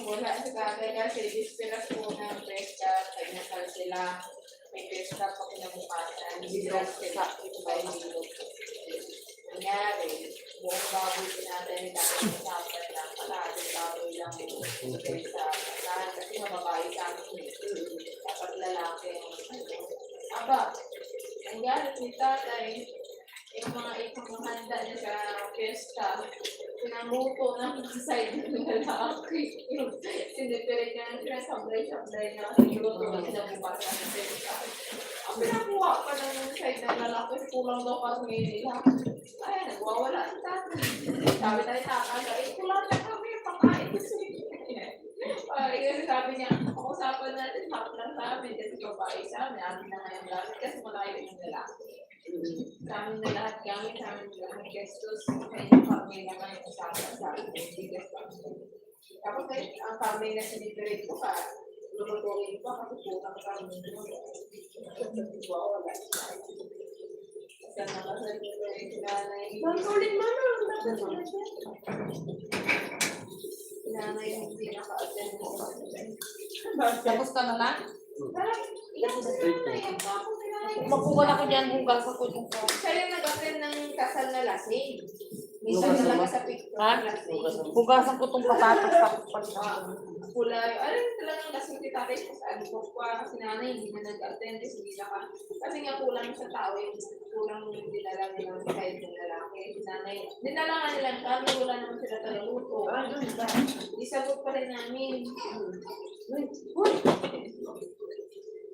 Wala sa kagay kasi dispiras po ng pesta, kanya sila, may pesta pa kinabukasan. baboy natin ni dati sa atin lang. Kalahating baboy lang sa lahat kasi mababae sa amin. Dapat lalaki. Aba, ang galit ni tatay, yung mga ipamahanda niya sa pesta, pinamuto ng side ng lalaki. Yung sinipirit niya sila sablay-sablay na luto na kinabukasan ng pesta. Ang pinakuha pa ng side ng lalaki, kulang daw kami nila. Ay, nagwawala ang tatay. Sabi tayo tatay, kulang na kami, pakain ko sa inyo. Kasi sabi niya, usapan natin, hap lang sa amin, kasi babae sa amin, amin na ngayon gamit, kasi malayo yung lalaki. Sa amin na lahat gamit, sa amin na lahat gestos, medyo kami na ngayon usapan sa amin, hindi gestos. Tapos ang kami na sinipirit ko pa, lulutuin pa, kasi pulang kami. Wala. Kasi nakasal ko yung nanay. Ulit mo na. Nanay yung hindi naka-attend mo. Tapos ka na na? Makuha Makuha na ko dyan hugas ako yung siya yung nag-attend ng kasal na lasing. Minsan talaga sa picture Ha? lasing. Hugasan ko itong patatas tapos Kulay. Alam talagang lasing si tatay sa alikot pa. Kasi nanay hindi na nag-attend. Hindi naka. Kasi nga kulang sa tao yung kulang yung dinala ng side ng lalaki. Si nanay. Dinala nga nila kami. Wala naman sila talaluto. Di sagot pa rin namin.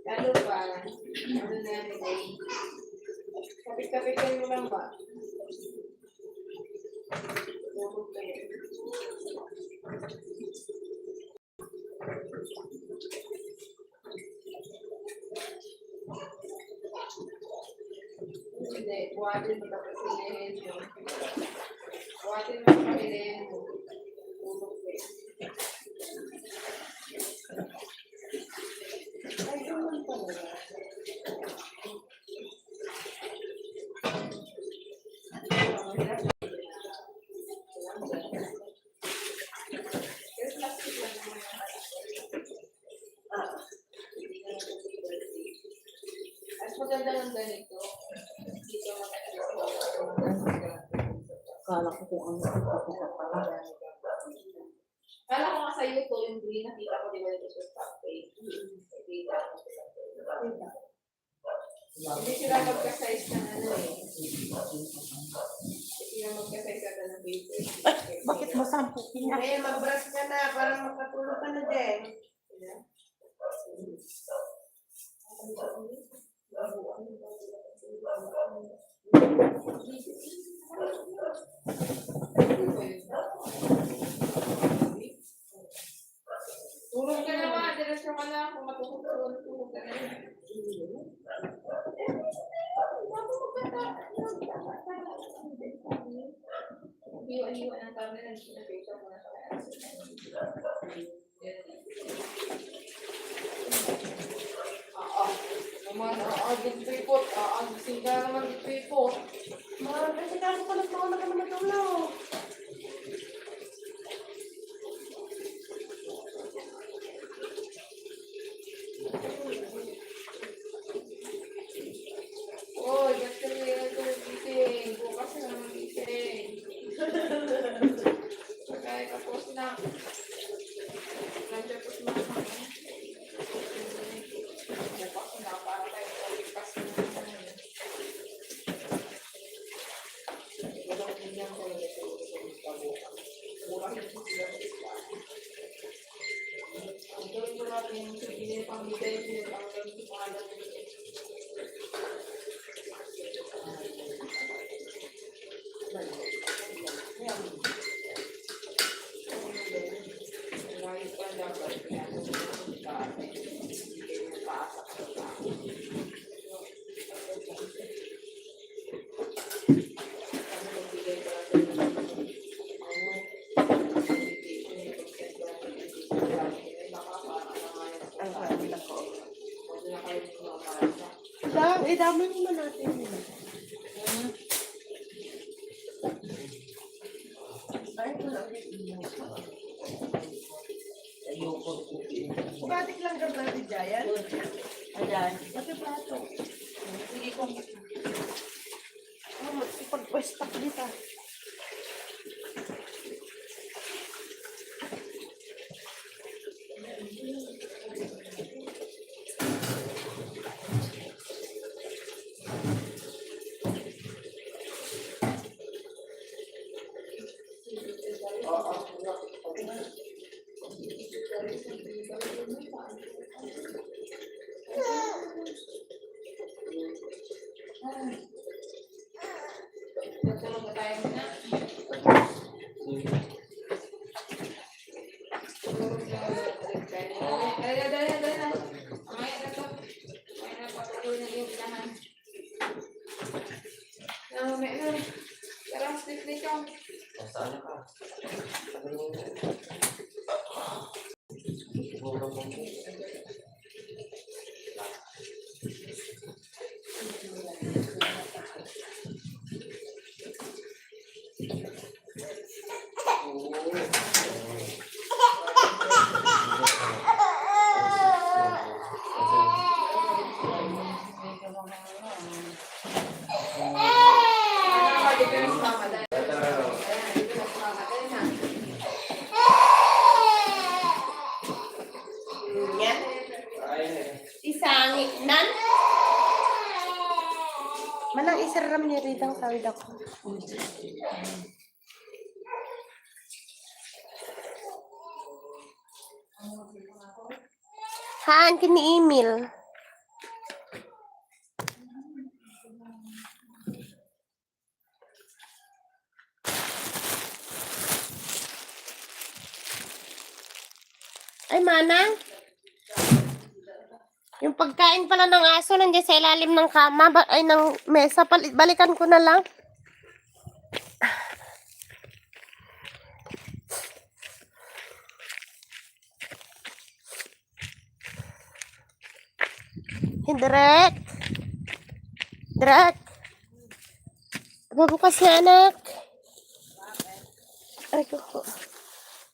Lalo pa. Ano na yan. Kapit-kapitan mo lang ba? Hindi, buhatin mo tapos silihin mo. Buhatin mo sa silihin mo. Ulog ko eh. Ay, naman pala. Mas maganda ng ganito. Dito Kala ko kung ano ito pala. Kala ko nga sa'yo to, yung green nakita ko di ba dito sa top page. Nakita ko sa hindi sila magka-size ng ano eh. Hindi sila magka-size agad ng paper. Bakit masampo niya? Ay, mag-brush ka na para makatulog ka na din. Tulog ka naman, diretso ka na. Kung matutulog, tulog ka na. Iwan-iwan ang camera, pinapicture mo na sa kaya. Naman, nag-report. Gising ka naman nag-report. Kasi kasi pa nagtawag na kami matulog. Oy, ba't ka gising? Bukas na naman gising. Kaya tapos na. Tapos na. Bukas na, para tayo palipas na. Walang ganyan ko yung bukas na sila sa isla. Ang gawin mo natin yung sabihin pang bigay nila ang gawin sa pangalan nila. Dami naman natin yun. Ay, wala ulit mo. Batik lang ka ba si Jayan? Ayan. Pati plato. Sige ko. Ipag-pwesta dito. Tulog na tayo na. Tulog na. Dali na. Mamaya na to. Mamaya na patuloy na yung ilahan. Mamaya na. Tara, sleep yung. Saan ka? Dito na si Mama. Dali na si Mama. Dali na. Yan. Isangit nan. Manang isaram niya rin ang sawid ako. Haan, kini-email. Ay, Manang. Yung pagkain pala ng aso nandiyan sa ilalim ng kama, ay ng mesa, balikan ko na lang. Hey, Drek. Drek. Mabukas na, anak. Ay, ko.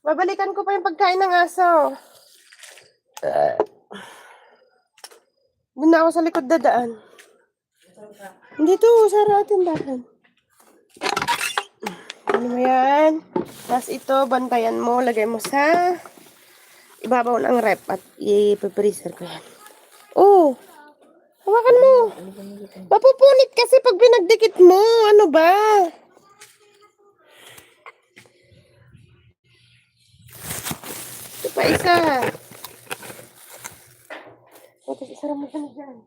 Babalikan ko pa yung pagkain ng aso. Doon na ako sa likod dadaan. Dito, sa tindahan. Ano mo yan? Tapos ito, bantayan mo. Lagay mo sa ibabaw ng rep at i-freezer ko yan. Oh, hawakan mo. Mapupunit kasi pag pinagdikit mo. Ano ba? Ito pa isa. O, tapos isara mo ka na dyan.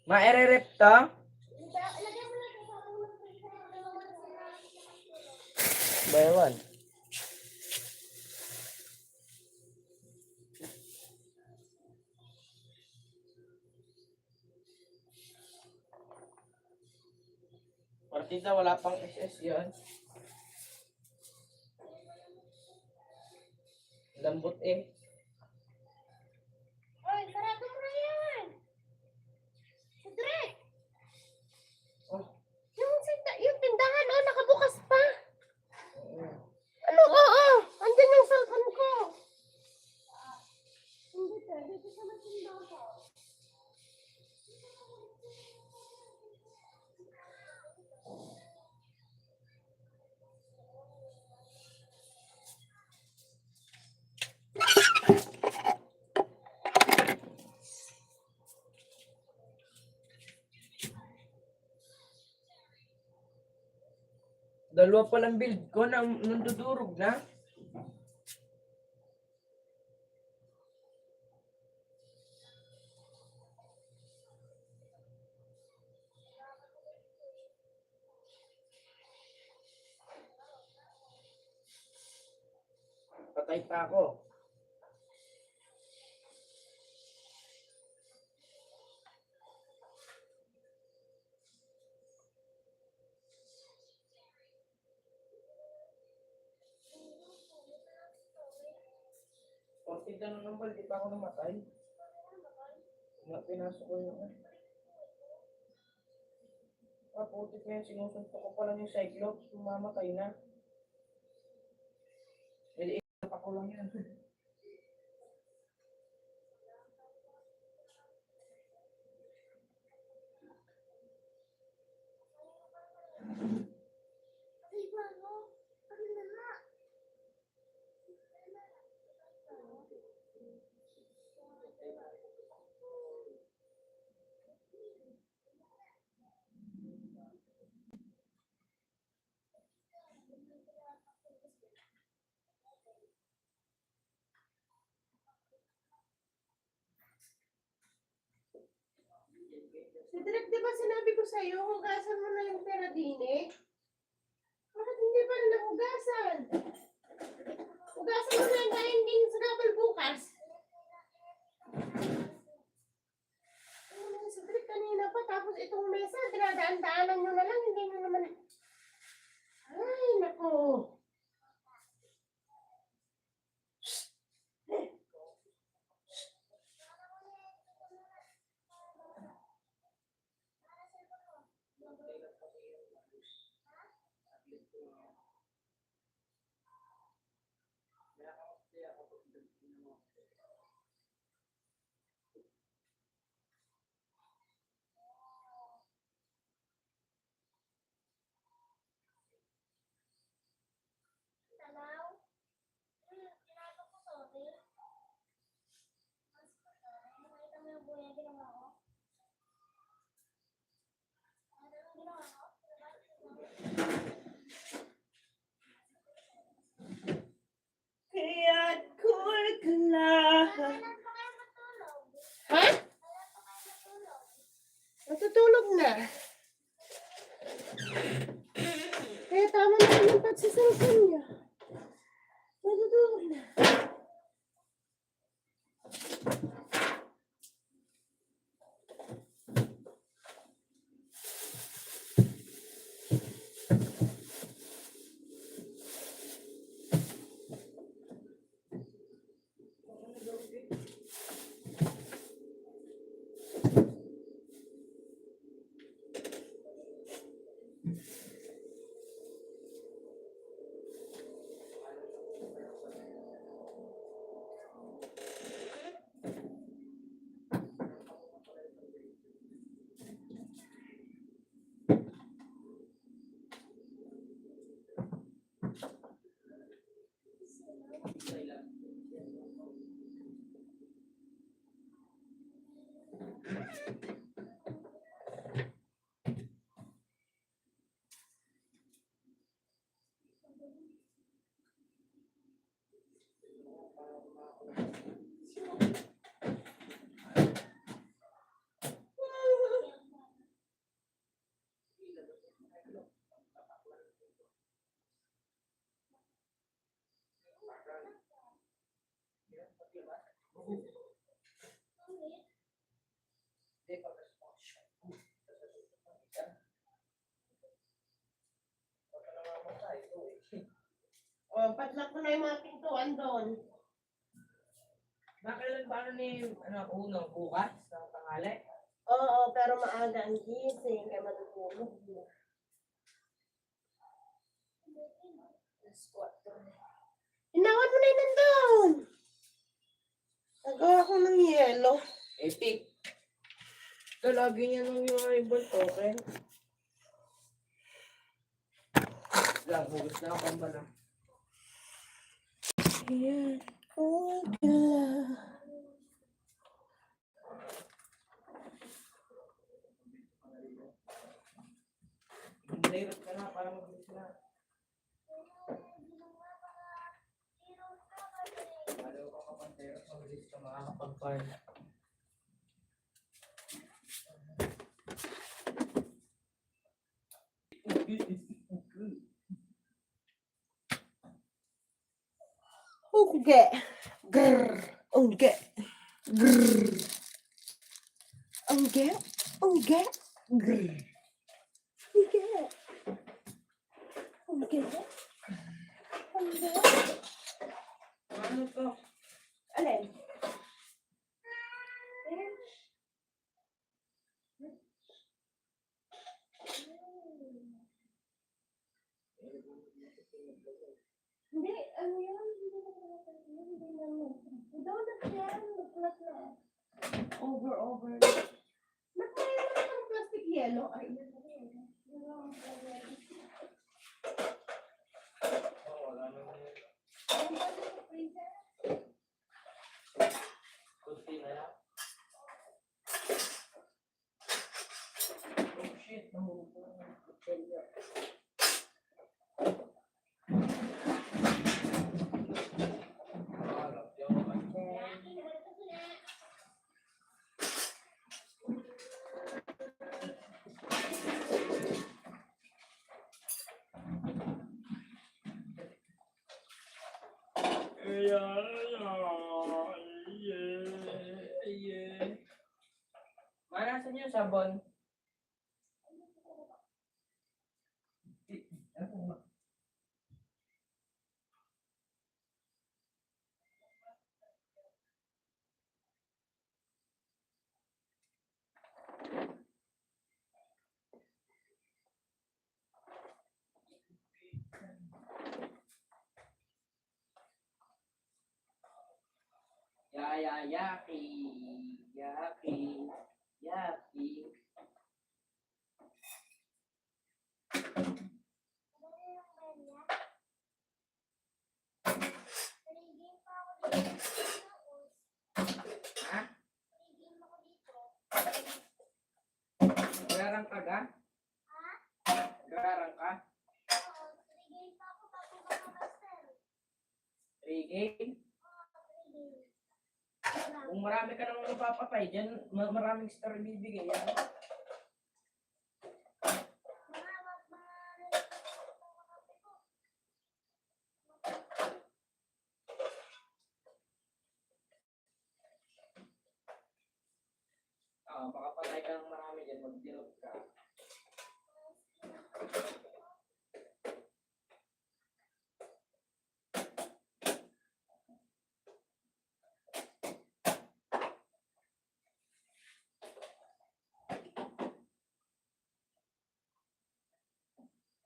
Maire-rep to? Bayawan. Partida, wala pang SS yun. Lambot eh. Oy, sarado mo na yan. Drek. Oh. Yung tindahan, oh, nakabukas pa. Ano? Oo. Andyan yung cellphone ko. Hindi, dito sa matindahan ko. Dalawa palang build ko na nandudurog na. Patay pa ako. Portig na naman, di pa ako namatay. Pinasok ko yun. Putik na yun, sinusuntok ko pa lang yung Cyclops, mamatay na. Maliit pa ko lang yan. Si Drek, di ba sinabi ko sa sa'yo, hugasan mo na yung pera din eh. Bakit hindi pa rin nahugasan? Hugasan mo na yung kain din sa gabal bukas. Ano na sa trip kanina pa, tapos itong mesa, dinadaan-daanan nyo na lang, hindi nyo naman. Ay, nako. Kaya't ko'y kailangan. Ha? Natutulog na. Kaya tama na yung pagsisilsan niya. Natutulog na. Oh, patlak mo na yung mga pintuan doon. Bakit ba ni uno bukas ng tanghali? Oo, pero maaga ang gising, kaya matutulog mo. Inawan mo na yun nandun. Nagawa ko ng yelo. Epic. Ito lagi niya nung yung ribbon token. Lang, hugas na ako ba na? Ayan. Oh, God. Hirap ka na para mag-gulis na. Malaw ka kapag hirap mag-gulis ka makakapag-farm. Ungge. Grrr. Ungge. Grrr. Ungge. Ungge. Grrr. Ungge. Ungge. Ungge. Ano to? Alin? Hindi, ano yan? Hindi naman. Doon na yan. Nagplat na. Over. Nagpahin mo na ng plastic yellow. Ay, yan na rin. Wala naman yun. Ano ba sa freezer? Kunti na lang. Oh shit, nahulog ko na. Manasan yung sabon? Yaki, yaki, yaki. Ha? Garang ka ga? Garang ka? 3 game? Kung marami ka namang mapapatay dyan, maraming star bibigay yan. Makapatay ka ng marami dyan, mag-deal ka.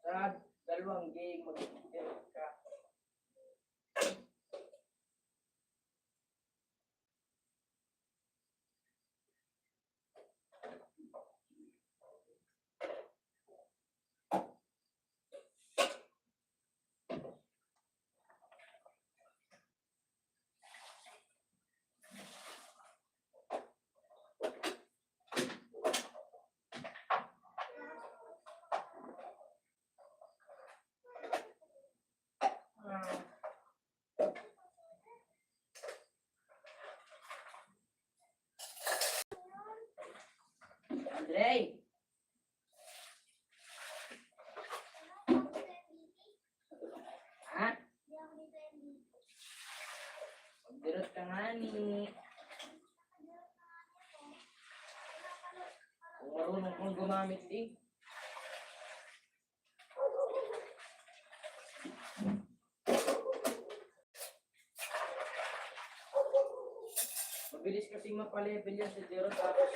Sa dalawang game, mag-deal ka. Andre! Ha? Magdirot ka nga ni. Kung marunong kong gumamit eh. Mabilis kasi mapalevel yan sa zero tapos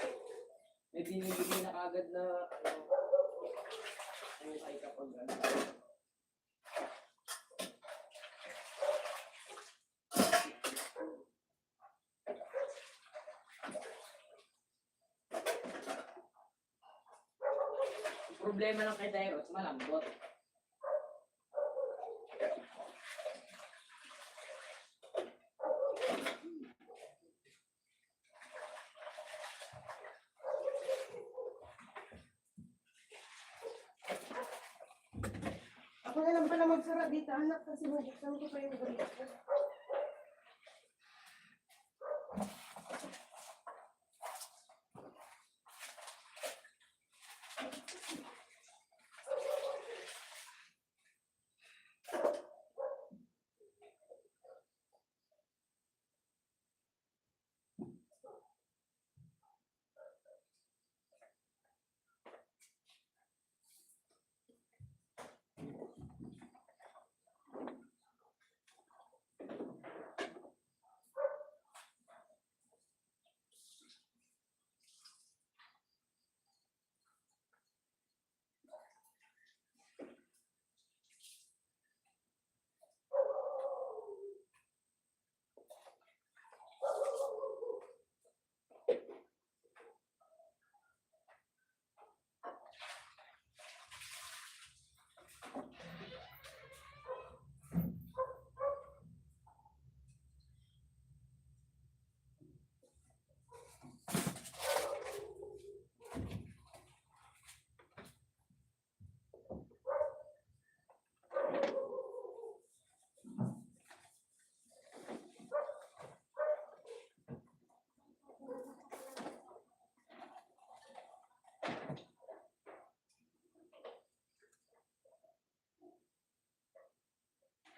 may binibigay na kagad na buhay kapag ano. Problema ng kay Dairos, malambot. Ako na lang pala magsara dito, anak, kasi mabuksan ko pa yung galit ko.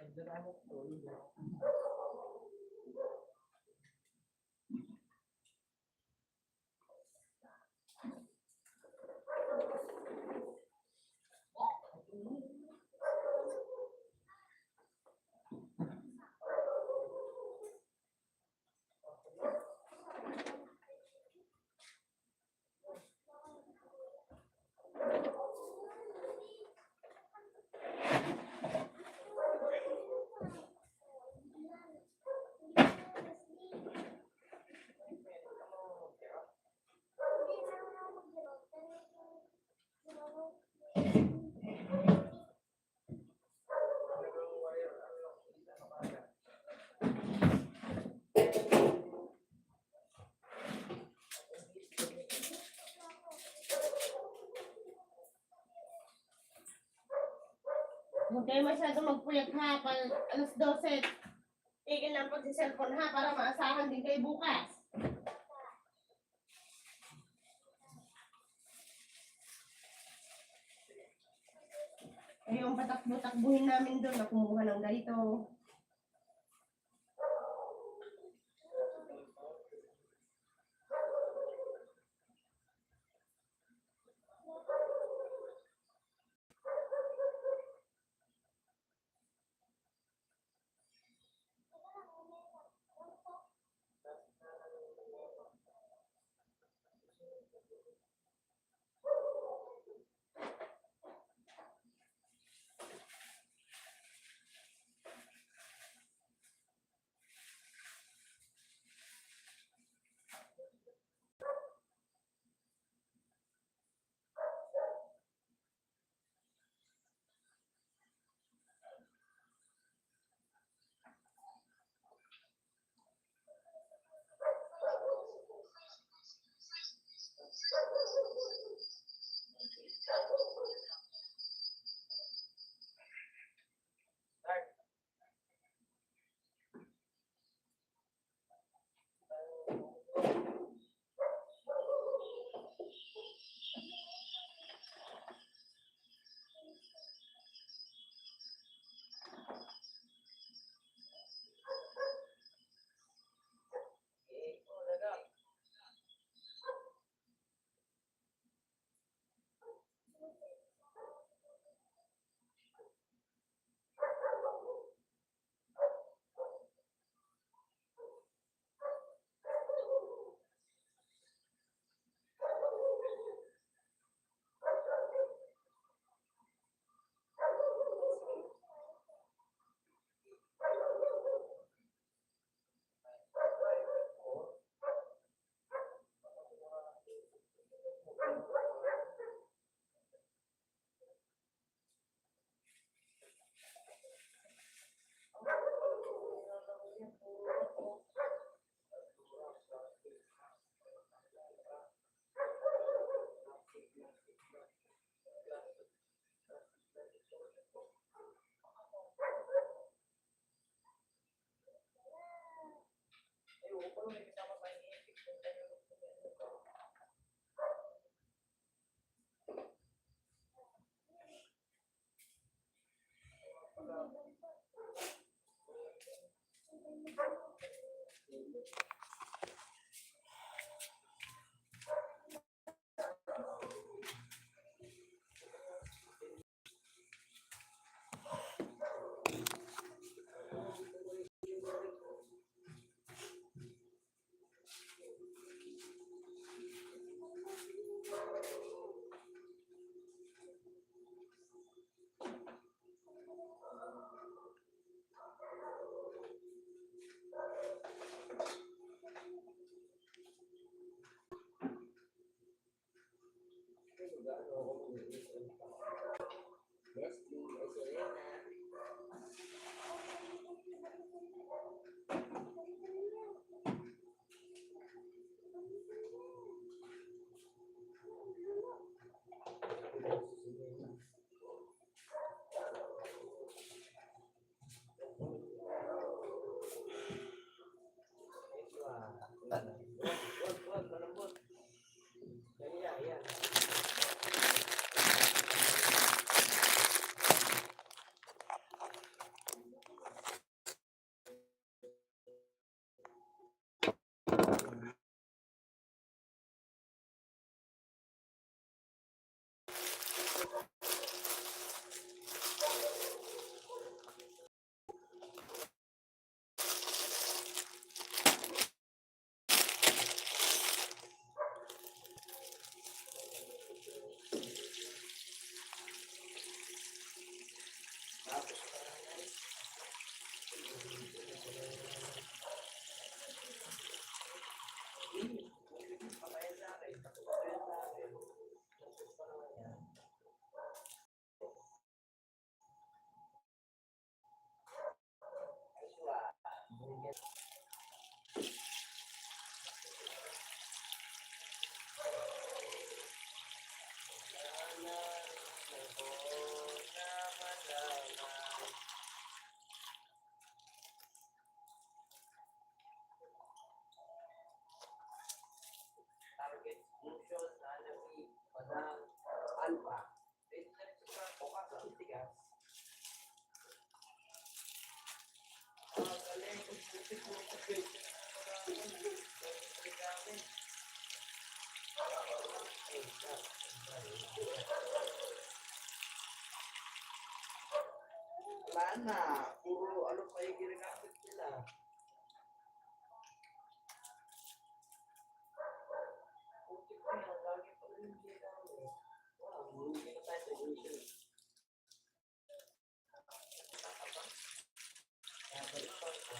Nagdala mo ko. Huwag kayo masyado magpuyat ha, alas 12. Tigil lang pag si cellphone ha, para maasahan din kayo bukas. Eh, yung patakbo-takbuhin namin doon na kumuha ng ganito. Wala na. Puro ano pa yung ginagamit nila. Putik na yan. Lagi pa rin yung ginagamit. Wow, lugi na tayo sa uso. Kaya balik pa ito.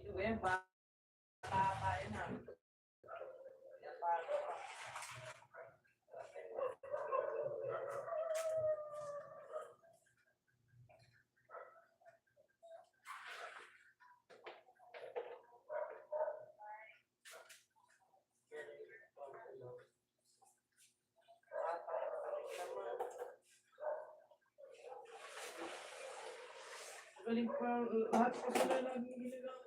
Ito ba yan? Bata tayo na. Yan paano pa. Galing pa, lahat pa sila laging ginagawa.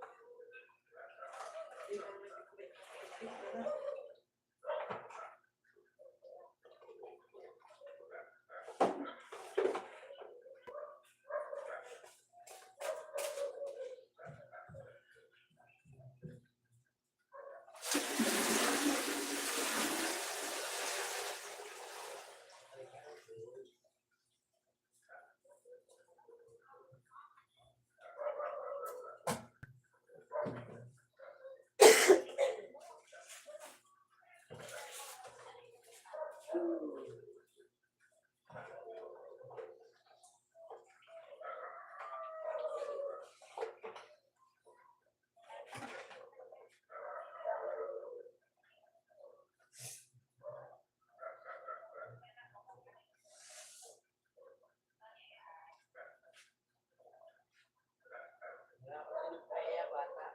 Wala ko sinupaya, bata.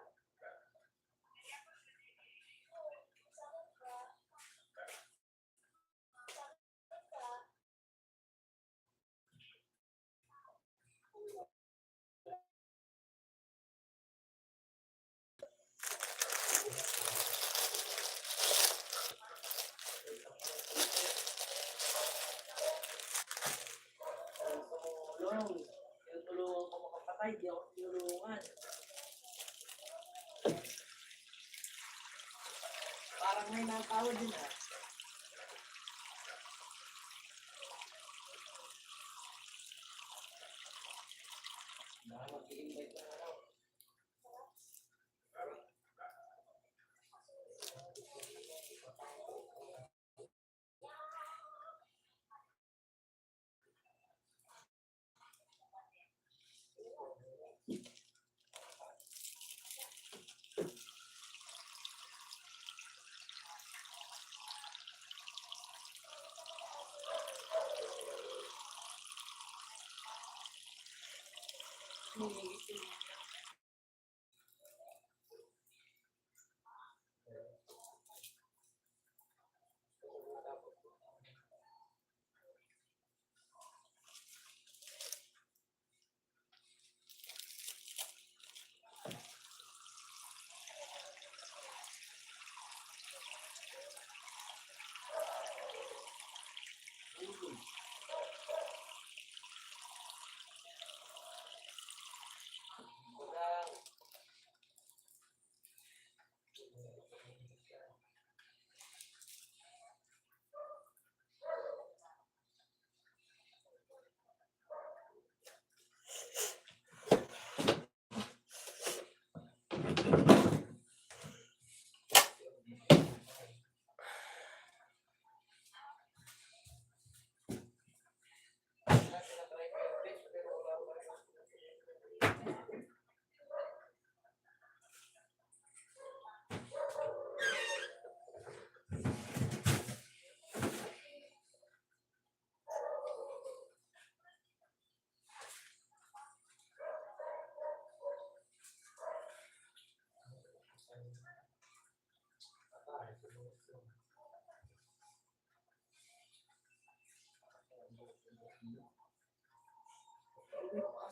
Tumulong. Tinutulungan ko makapatay, di ako tinulungan. Parang may natawad din ah. Baka mag-i-invite na ako.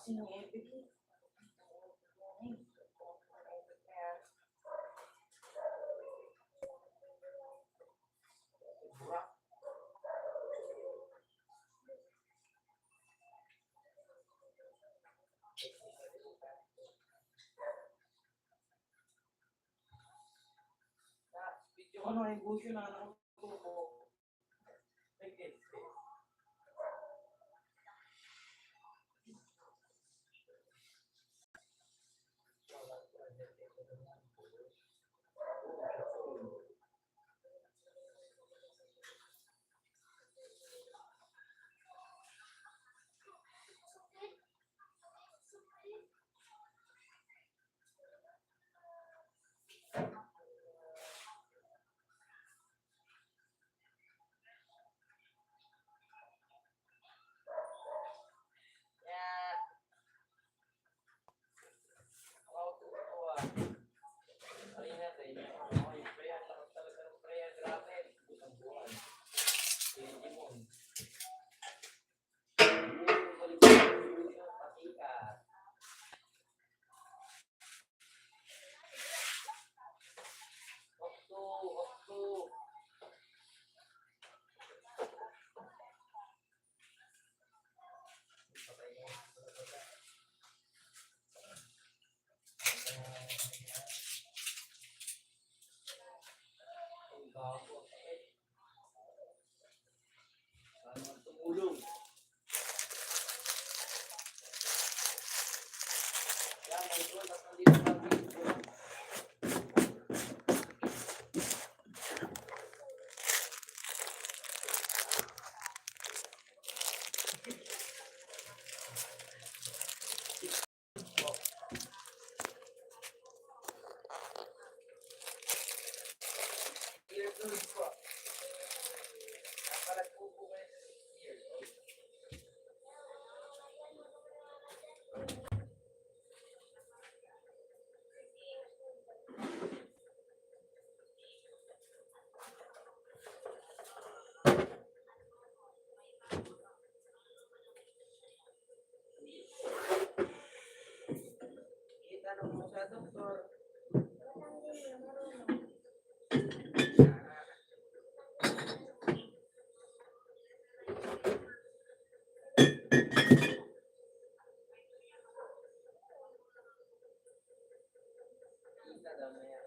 kasi ng epic. Video ko na yung busyo na ko. Tumulong. Yan, may goal at nandito natin. Here goes po. Para po po kayo sa 6 years old. Kita na mo sa doktor. Kita daw na yan.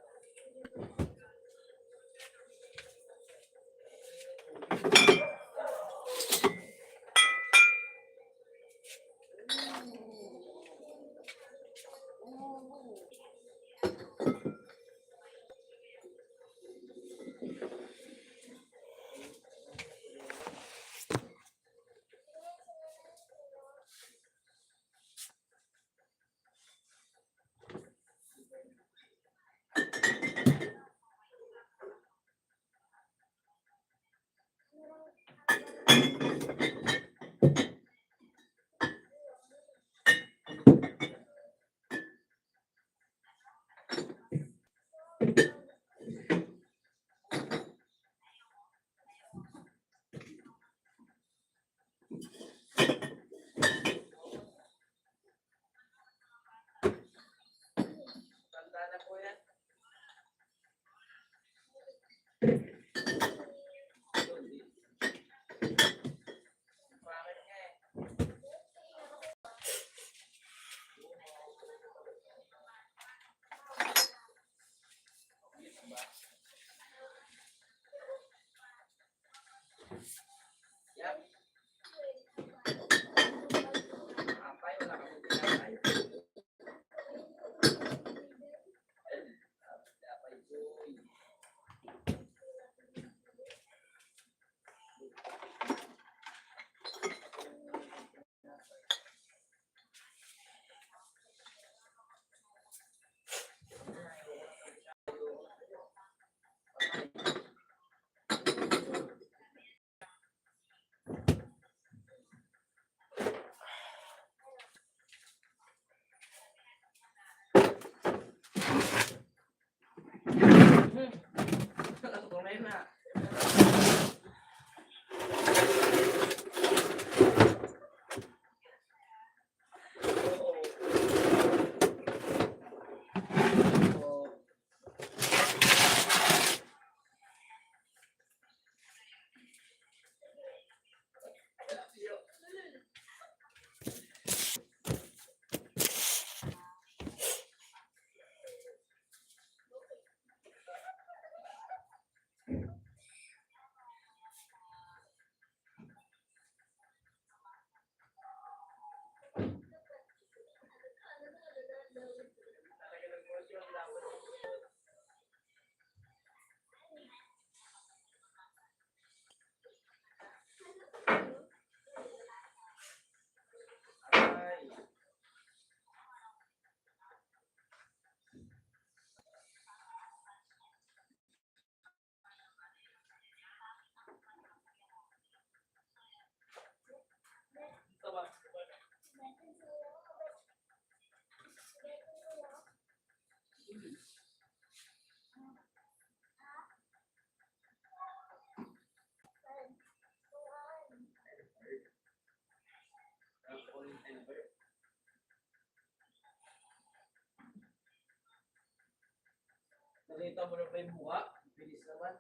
Salita mo na pa yung mukha. Bilis naman.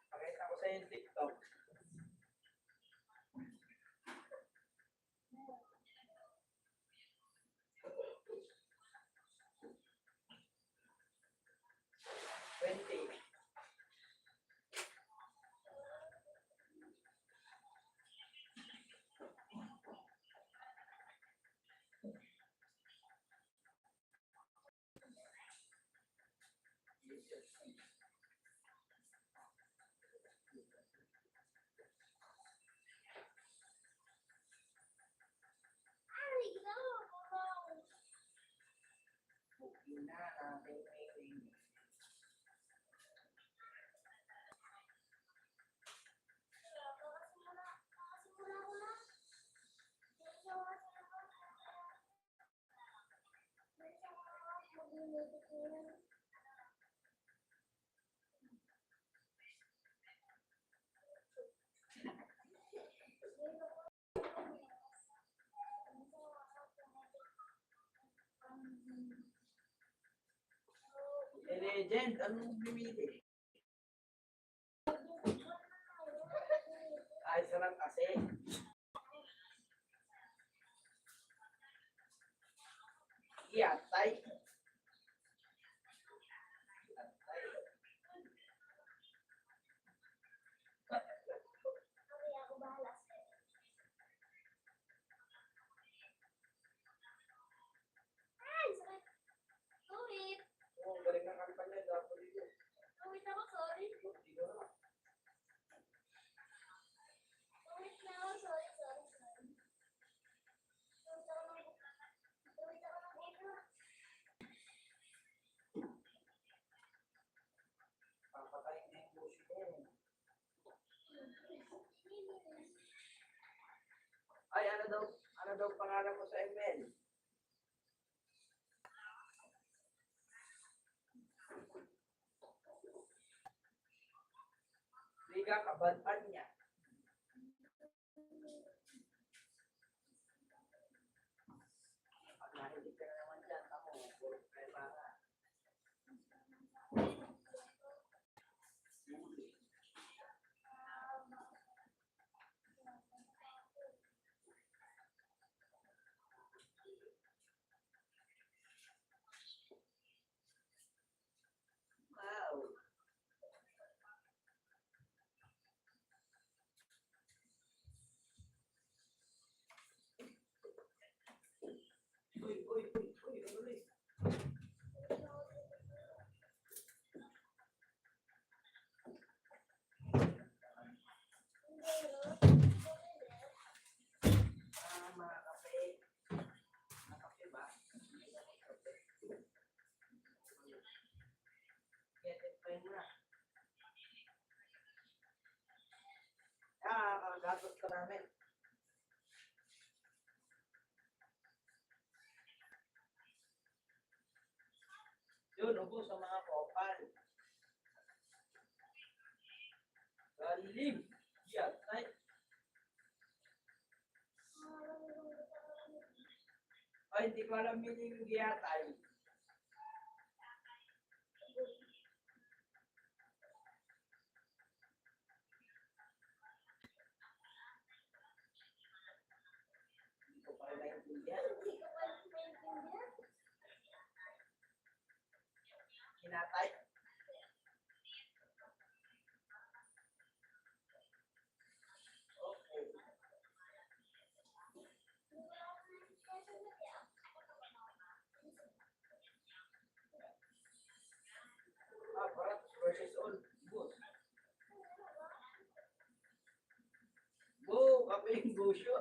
Pakita ko sa yung TikTok. Legend, anong bumili? Ay, sarap kasi. Yatay. Oh, galing ng kampanya, dapat dito. Papatayin na yung puso ko. Ay, ano daw pangalan mo sa email? Liga kabantan niya. Pag nahilig ka na naman dyan, ako, puro pera ka. Wow. Uy. Mga kape. Mga kape ba? Get it, friend mo na. Gatos ka namin. Yun, ubo sa mga kopal. Galing. Yatay. Ay, hindi ko alam yung giyatay. Hindi ko pala naintindihan. Hinatay. Okay. Barat versus all. Boss. Kape yung busyo.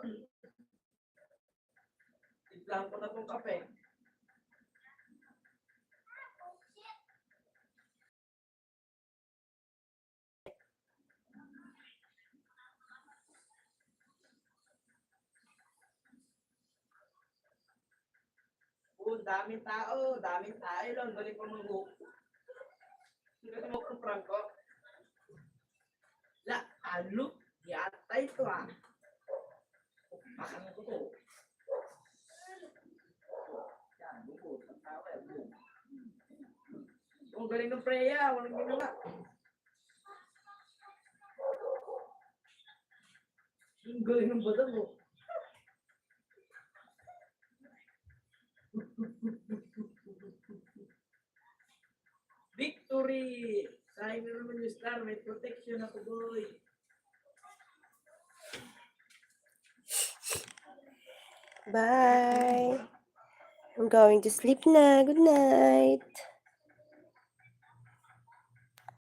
Tignan ko na tong kape. Daming tao lang, galing pa mag-hook. Galing mo kung prangko. Yatay to ah. Pakang ko to. Ang galing ng Freya, walang ginawa. Ang galing ng bata mo. Victory! Sayang na naman yung star, may protection ako, boy. Bye. I'm going to sleep na. Good night.